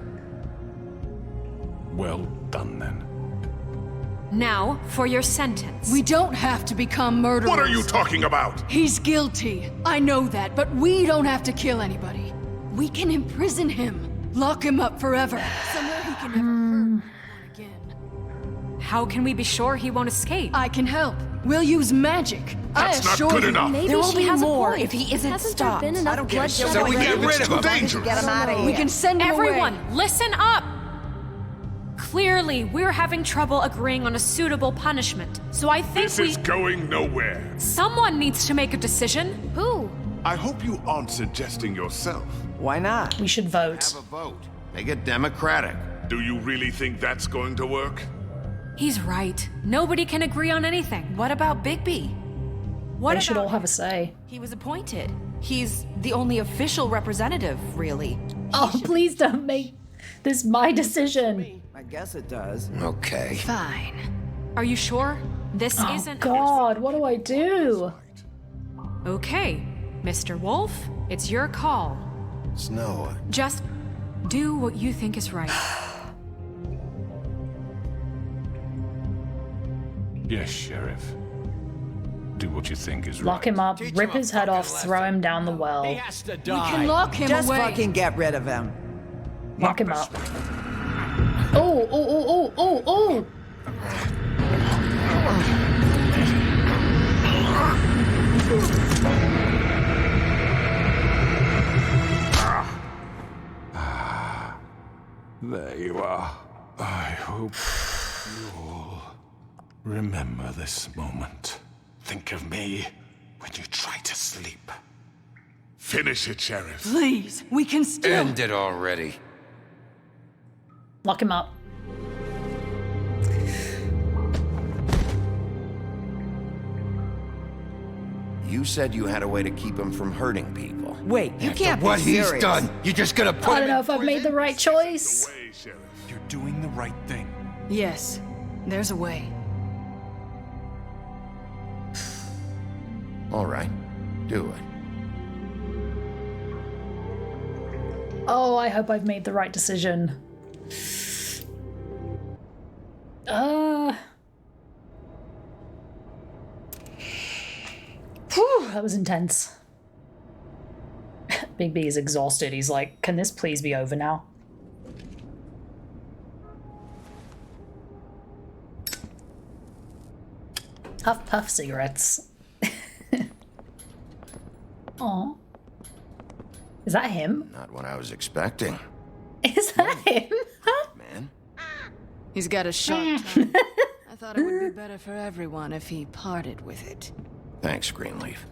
Well done, then. Now, for your sentence. We don't have to become murderers. What are you talking about? He's guilty. I know that, but we don't have to kill anybody. We can imprison him. Lock him up forever. Somewhere he can never hurt again. How can we be sure he won't escape? I can help. We'll use magic. That's I not assure good you. enough. There will be has a more point. if he isn't Hasn't stopped. there been enough bloodshed? So we get rid of him. Dangerous. Get him out of here. We can send him Everyone, away. listen up! Clearly, we're having trouble agreeing on a suitable punishment. So I think This is going nowhere. someone needs to make a decision. Who? I hope you aren't suggesting yourself. Why not? We should vote. Have a vote. Make it democratic. Do you really think that's going to work? He's right. Nobody can agree on anything. What about Bigby? What They should about all have a say. He was appointed. He's the only official representative, really. Oh, please don't make this my decision. I guess it does. Okay. Fine. Are you sure? This Oh, isn't... God, what do I do? Okay, Mr. Wolf, it's your call. Snow. Just do what you think is right. Yes, Sheriff. Do what you think is right. Lock him up, rip his head off, throw him down the well. He has to We die. can lock him Just away. fucking get rid of him. Lock him up. Oh, oh, oh, oh, oh, oh! There you are. I hope you'll remember this moment. Think of me when you try to sleep. Finish it, Sheriff. Please, we can still. End it already. Lock him up. You said you had a way to keep him from hurting people. Wait, you After can't what be he's serious. done, you're just gonna put I him don't know in if I've made the right choice. Way, Sheriff. You're doing the right thing. Yes, there's a way. All right, do it. Oh, I hope I've made the right decision. Whew, that was intense. Bigby is exhausted. He's like, can this please be over now? Huff puff cigarettes. Aw. Is that him? Not what I was expecting. Is that him? Man. He's got a sharp tongue. I thought it would be better for everyone if he parted with it. Thanks, Greenleaf.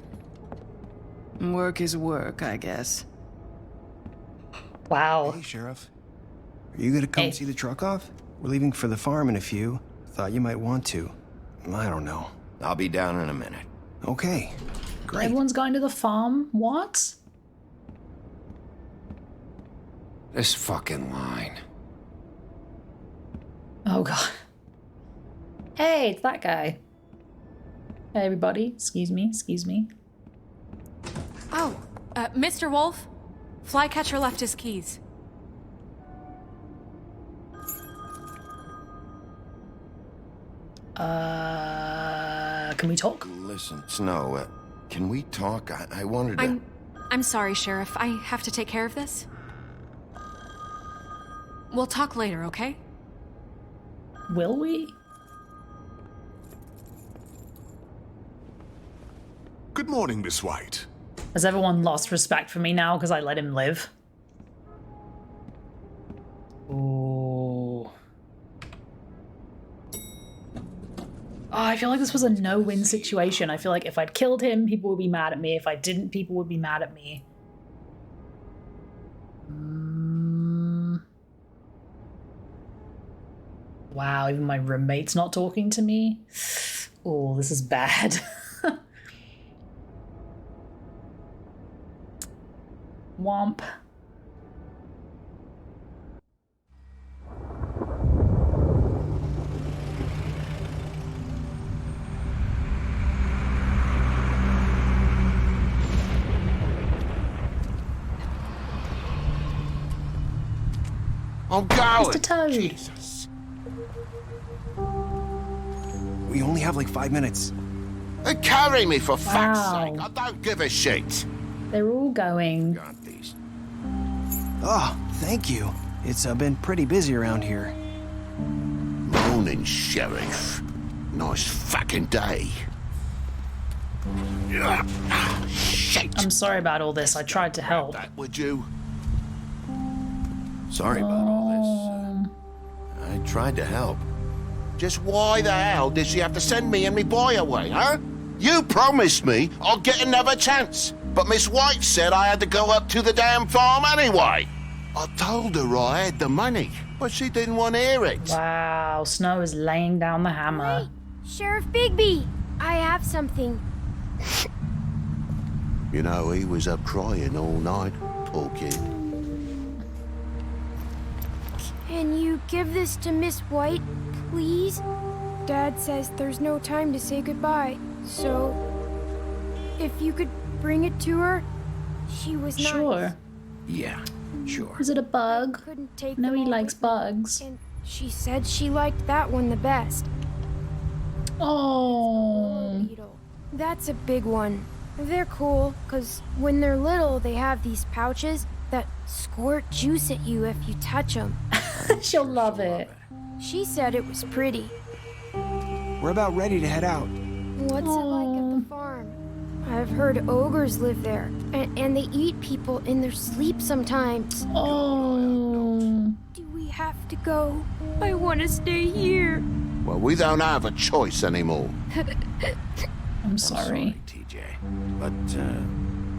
Work is work, I guess. Wow. Hey, Sheriff. Are you gonna come see the truck off? We're leaving for the farm in a few. Thought you might want to. I don't know. I'll be down in a minute. Okay. Great. Everyone's going to the farm? What? This fucking line. Oh god. Hey, it's that guy. Hey everybody, excuse me, excuse me. Oh, Mr. Wolf, Flycatcher left his keys. Can we talk? Listen, Snow, can we talk? I wanted to... I'm sorry, Sheriff. I have to take care of this. We'll talk later, okay? Will we? Good morning, Miss White. Has everyone lost respect for me now because I let him live? Ooh. Oh, I feel like this was a no-win situation. I feel like if I'd killed him, people would be mad at me. If I didn't, people would be mad at me. wow, even my roommate's not talking to me. Oh, this is bad. Womp. I'm going. Mr. Toad. Jesus. We only have like 5 minutes. Carry me for fuck's Wow. sake. I don't give a shit. They're all going. Got these. Oh, thank you. It's been pretty busy around here. Morning, Sheriff. Nice fucking day. Shit. I'm sorry about all this. I tried to help. That would you? Sorry about all this. I tried to help. Just why the hell did she have to send me and me boy away, huh? You promised me I'd get another chance, but Miss White said I had to go up to the damn farm anyway. I told her I had the money, but she didn't want to hear it. Wow, Snow is laying down the hammer. Wait, Sheriff Bigby! I have something. You know, he was up crying all night, poor kid. Can you give this to Miss White, please? Dad says there's no time to say goodbye, so if you could bring it to her, she was nice. Sure. Yeah, sure. Is it a bug? Couldn't take No, them he all likes with me, bugs. and she said she liked that one the best. Oh. Beetle. That's a big one. They're cool, because when they're little, they have these pouches that squirt juice at you if you touch them. She'll love it. She said it was pretty. We're about ready to head out. What's it like at the farm? I've heard ogres live there, and they eat people in their sleep sometimes. Oh. Do we have to go? I want to stay here. Well, we don't have a choice anymore. I'm sorry. TJ. But,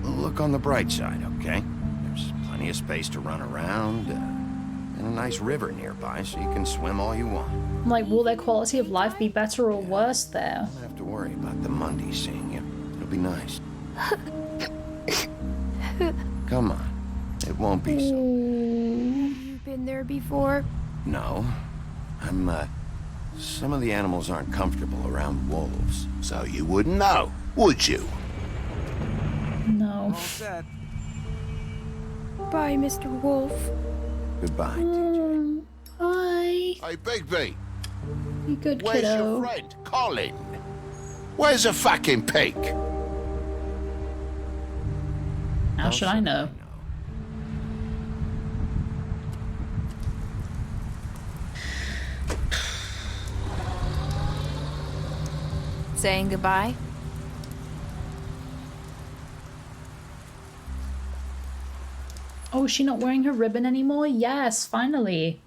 look on the bright side, okay? There's plenty of space to run around, and a nice river nearby, so you can swim all you want. Like, will their quality of life be better or worse there? Don't have to worry about the Mundies seeing you. It'll be nice. Come on. It won't be so. Have you been there before? No. Some of the animals aren't comfortable around wolves. So you wouldn't know, would you? No. All set. Bye, Mr. Wolf. Goodbye, TJ. Bye. Hey, Bigby. You good, Where's kiddo? your friend, Colin? Where's the fucking pig? How should I know? Saying goodbye? Oh, is she not wearing her ribbon anymore? Yes, finally.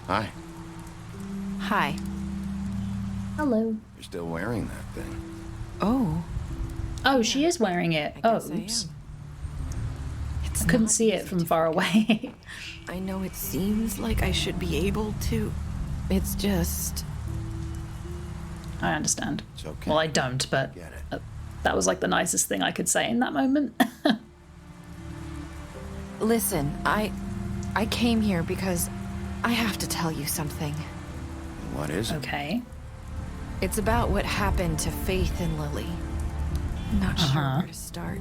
Hi. Hi. Hello. You're still wearing that thing. Oh. Oh, she is wearing it. Oh, oops. I couldn't see it from far away. I know it seems like I should be able to. It's just... I understand. It's okay. Well, I don't, but that was like the nicest thing I could say in that moment. Listen, I came here because I have to tell you something. What is it? Okay. It's about what happened to Faith and Lily. I'm not sure where to start.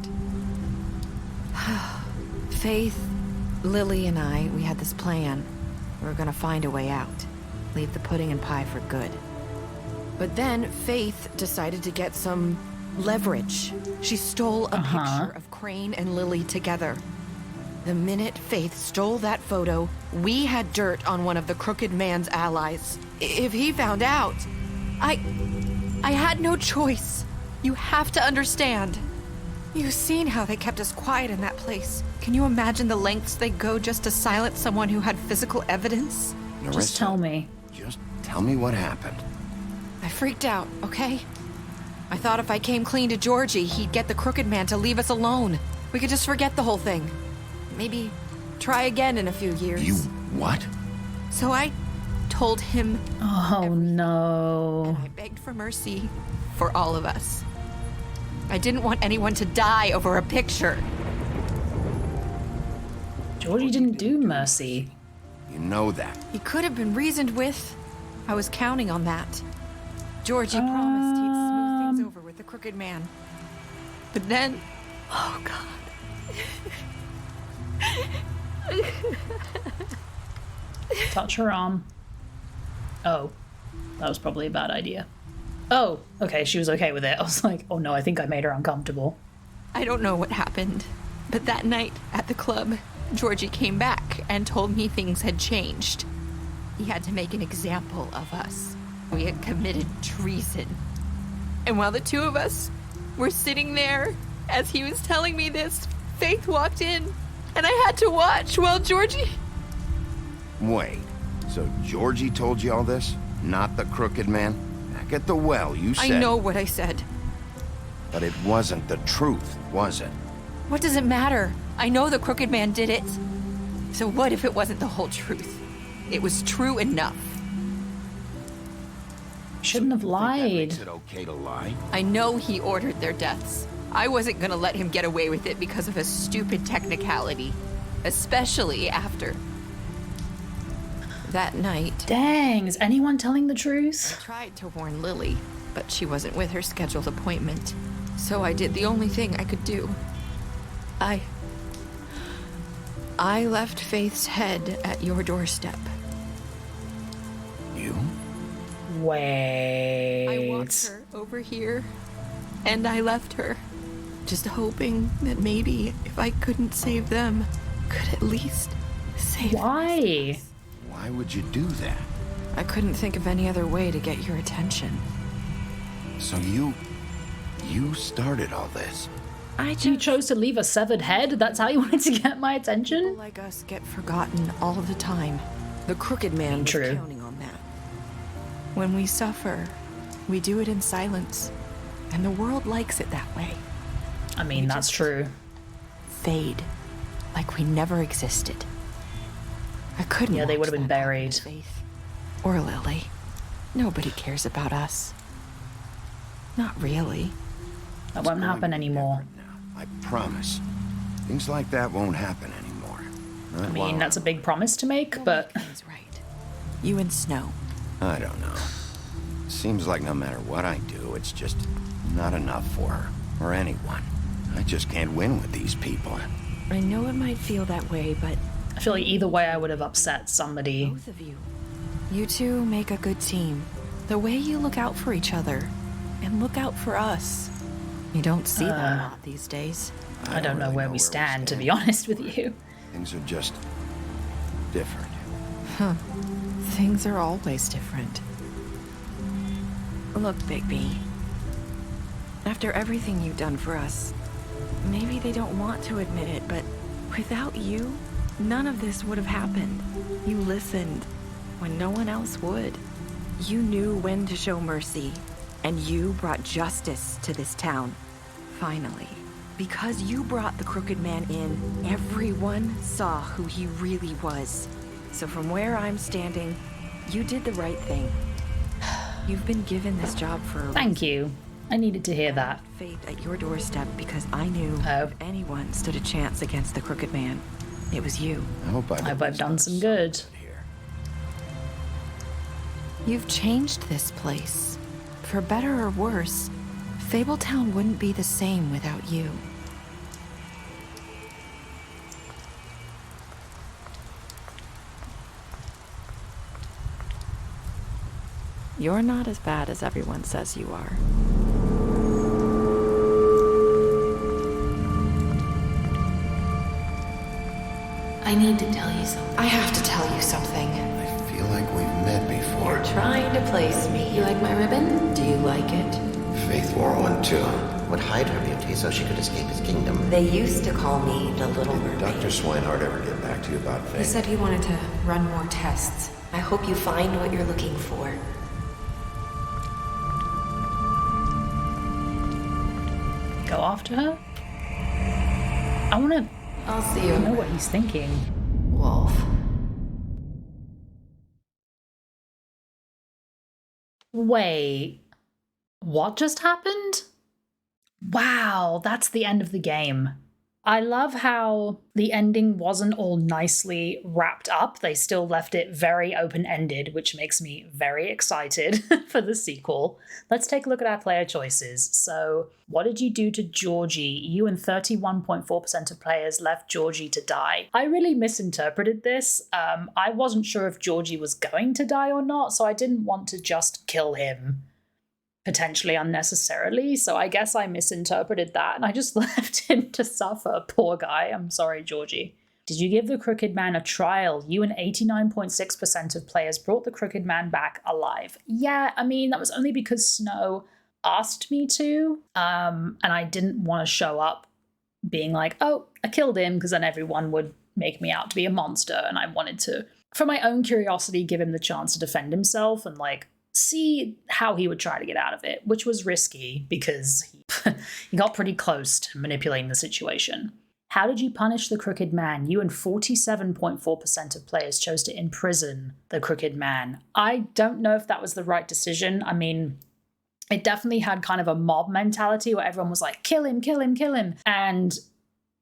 Faith, Lily, and I, we had this plan. We were gonna find a way out. Leave the pudding and pie for good. But then Faith decided to get some leverage. She stole a picture of Crane and Lily together. The minute Faith stole that photo, we had dirt on one of the Crooked Man's allies. If he found out, I had no choice. You have to understand. You've seen how they kept us quiet in that place. Can you imagine the lengths they go just to silence someone who had physical evidence? Just tell me. Just tell me what happened. I freaked out, okay? I thought if I came clean to Georgie, he'd get the Crooked Man to leave us alone. We could just forget the whole thing. Maybe try again in a few years. You what? So I told him. Oh no. And I begged for mercy for all of us. I didn't want anyone to die over a picture. Georgie didn't do mercy. You know that. He could have been reasoned with. I was counting on that. Georgie promised he'd smooth things over with the crooked man. But then... Oh, God. Touch her arm. Oh. That was probably a bad idea. Oh, okay, she was okay with it. I was like, oh no, I think I made her uncomfortable. I don't know what happened, but that night at the club, Georgie came back and told me things had changed. He had to make an example of us. We had committed treason. And while the two of us were sitting there, as he was telling me this, Faith walked in, and I had to watch while Georgie... Wait, so Georgie told you all this? Not the crooked man? Back at the well, you said... I know what I said. But it wasn't the truth, was it? What does it matter? I know the crooked man did it. So what if it wasn't the whole truth? It was true enough. Shouldn't have lied. Makes it okay to lie? I know he ordered their deaths. I wasn't gonna let him get away with it because of a stupid technicality. Especially after that night. Dang, is anyone telling the truth? I tried to warn Lily, but she wasn't with her scheduled appointment. So I did the only thing I could do. I left Faith's head at your doorstep. You? Wait. I walked her over here, and I left her, just hoping that maybe if I couldn't save them, could at least save Why? Why would you do that? I couldn't think of any other way to get your attention. So you started all this? You chose to leave a severed head? That's how you wanted to get my attention? People like us get forgotten all the time. The crooked man was counting on that. When we suffer, we do it in silence. And the world likes it that way. I mean, that's true. Fade. Like we never existed. I couldn't. Yeah, they would have been buried. Faith. Or Lily. Nobody cares about us. Not really. That won't happen anymore. I promise. Things like that won't happen anymore. I mean, that's a big promise to make, but... Right. You and Snow. I don't know. Seems like no matter what I do, it's just not enough for her. Or anyone. I just can't win with these people. I know it might feel that way, but... I feel like either way I would have upset somebody. Both of you. You two make a good team. The way you look out for each other. And look out for us. You don't see that a lot these days. I don't know where we stand, to be honest with you. Things are just... different. Huh. Things are always different. Look, Bigby. After everything you've done for us, maybe they don't want to admit it, but without you, none of this would have happened. You listened when no one else would. You knew when to show mercy, and you brought justice to this town. Finally. Because you brought the crooked man in, everyone saw who he really was. So from where I'm standing, you did the right thing. You've been given this job for a reason. Thank you. I needed to hear that. Faith at your doorstep because I knew if anyone stood a chance against the crooked man, it was you. I hope I've done some good. You've changed this place. For better or worse, Fabletown wouldn't be the same without you. You're not as bad as everyone says you are. I need to tell you something. I have to tell you something. I feel like we've met before. You're trying to place me. You like my ribbon? Do you like it? Faith wore one too. Would hide her beauty so she could escape his kingdom. They used to call me the Little Mermaid. Dr. Swinehart ever get back to you about Faith? He said he wanted to run more tests. I hope you find what you're looking for. Go after her? I want to... I'll see you. I know what he's thinking. Wolf. Wait, what just happened? Wow, that's the end of the game. I love how the ending wasn't all nicely wrapped up. They still left it very open-ended, which makes me very excited for the sequel. Let's take a look at our player choices. So, what did you do to Georgie? You and 31.4% of players left Georgie to die. I really misinterpreted this. I wasn't sure if Georgie was going to die or not, so I didn't want to just kill him potentially unnecessarily, so I guess I misinterpreted that and I just left him to suffer. Poor guy. I'm sorry, Georgie. Did you give the Crooked Man a trial? You and 89.6% of players brought the Crooked Man back alive. Yeah, I mean, that was only because Snow asked me to, and I didn't want to show up being like, oh, I killed him, because then everyone would make me out to be a monster, and I wanted to, for my own curiosity, give him the chance to defend himself and, like, see how he would try to get out of it, which was risky because he got pretty close to manipulating the situation. How did you punish the Crooked Man? You and 47.4% of players chose to imprison the Crooked Man. I don't know if that was the right decision. I mean, it definitely had kind of a mob mentality where everyone was like, kill him, kill him, kill him. And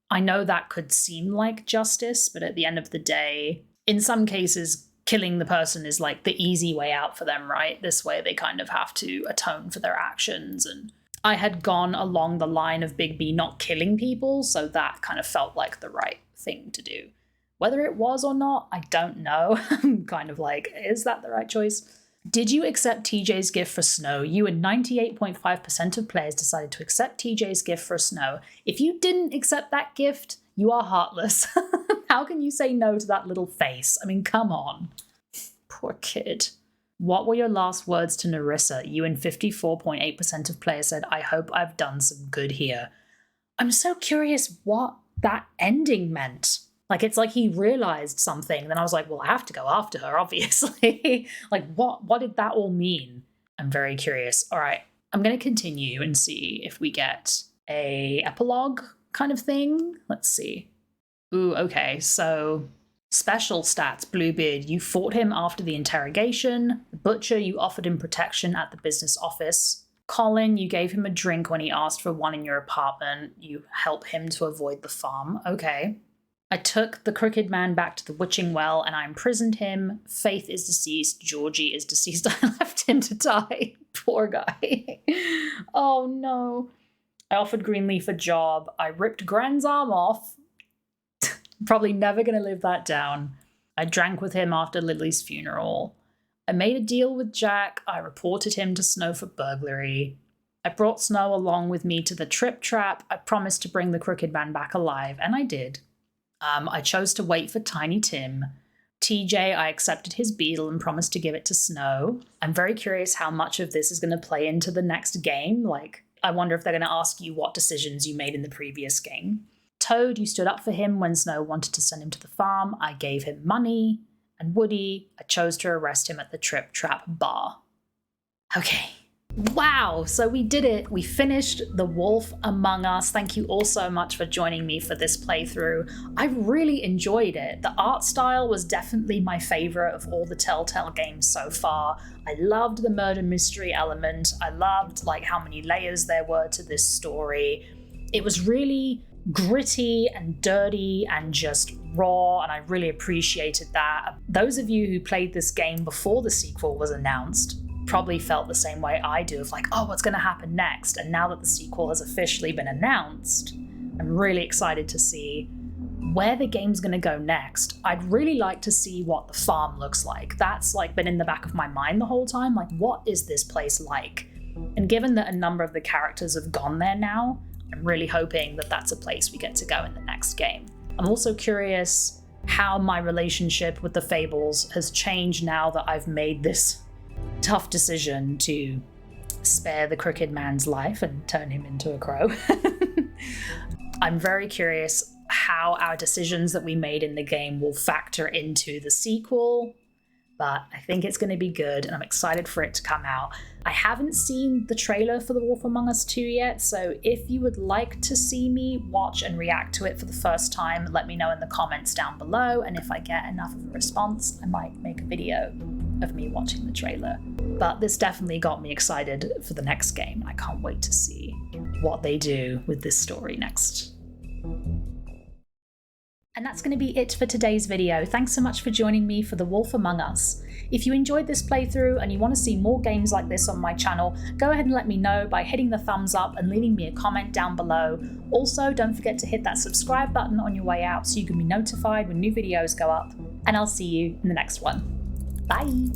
I know that could seem like justice, but at the end of the day, in some cases, killing the person is like the easy way out for them, right? This way they kind of have to atone for their actions. And I had gone along the line of Bigby not killing people, so that kind of felt like the right thing to do. Whether it was or not, I don't know. I'm kind of like, is that the right choice? Did you accept TJ's gift for Snow? You and 98.5% of players decided to accept TJ's gift for Snow. If you didn't accept that gift, you are heartless. How can you say no to that little face? I mean, come on. Poor kid. What were your last words to Nerissa? You and 54.8% of players said, I hope I've done some good here. I'm so curious what that ending meant. Like, it's like he realized something. Then I was like, well, I have to go after her, obviously. Like, what did that all mean? I'm very curious. All right, I'm going to continue and see if we get a epilogue kind of thing. Let's see. Ooh, okay, so special stats. Bluebeard, you fought him after the interrogation. Butcher, you offered him protection at the business office. Colin, you gave him a drink when he asked for one in your apartment. You help him to avoid the farm. Okay. I took the Crooked Man back to the Witching Well and I imprisoned him. Faith is deceased. Georgie is deceased. I left him to die. Poor guy. Oh no. I offered Greenleaf a job. I ripped Gran's arm off. Probably never going to live that down. I drank with him after Lily's funeral. I made a deal with Jack. I reported him to Snow for burglary. I brought Snow along with me to the Trip Trap. I promised to bring the Crooked Man back alive, and I did. I chose to wait for Tiny Tim. TJ, I accepted his beetle and promised to give it to Snow. I'm very curious how much of this is going to play into the next game. Like, I wonder if they're going to ask you what decisions you made in the previous game. Toad, you stood up for him when Snow wanted to send him to the farm. I gave him money. And Woody, I chose to arrest him at the Trip Trap bar. Okay. Wow, so we did it. We finished The Wolf Among Us. Thank you all so much for joining me for this playthrough. I really enjoyed it. The art style was definitely my favorite of all the Telltale games so far. I loved the murder mystery element. I loved like how many layers there were to this story. It was really gritty and dirty and just raw, and I really appreciated that. Those of you who played this game before the sequel was announced probably felt the same way I do, of like, oh, what's going to happen next? And now that the sequel has officially been announced, I'm really excited to see where the game's going to go next. I'd really like to see what the farm looks like. That's like been in the back of my mind the whole time, like, what is this place like? And given that a number of the characters have gone there now, I'm really hoping that that's a place we get to go in the next game. I'm also curious how my relationship with the Fables has changed now that I've made this tough decision to spare the Crooked Man's life and turn him into a crow. I'm very curious how our decisions that we made in the game will factor into the sequel, but I think it's going to be good and I'm excited for it to come out. I haven't seen the trailer for The Wolf Among Us 2 yet, so if you would like to see me watch and react to it for the first time, let me know in the comments down below, and if I get enough of a response, I might make a video of me watching the trailer. But this definitely got me excited for the next game. I can't wait to see what they do with this story next. And that's going to be it for today's video. Thanks so much for joining me for The Wolf Among Us. If you enjoyed this playthrough and you want to see more games like this on my channel, go ahead and let me know by hitting the thumbs up and leaving me a comment down below. Also, don't forget to hit that subscribe button on your way out so you can be notified when new videos go up. And I'll see you in the next one. Bye!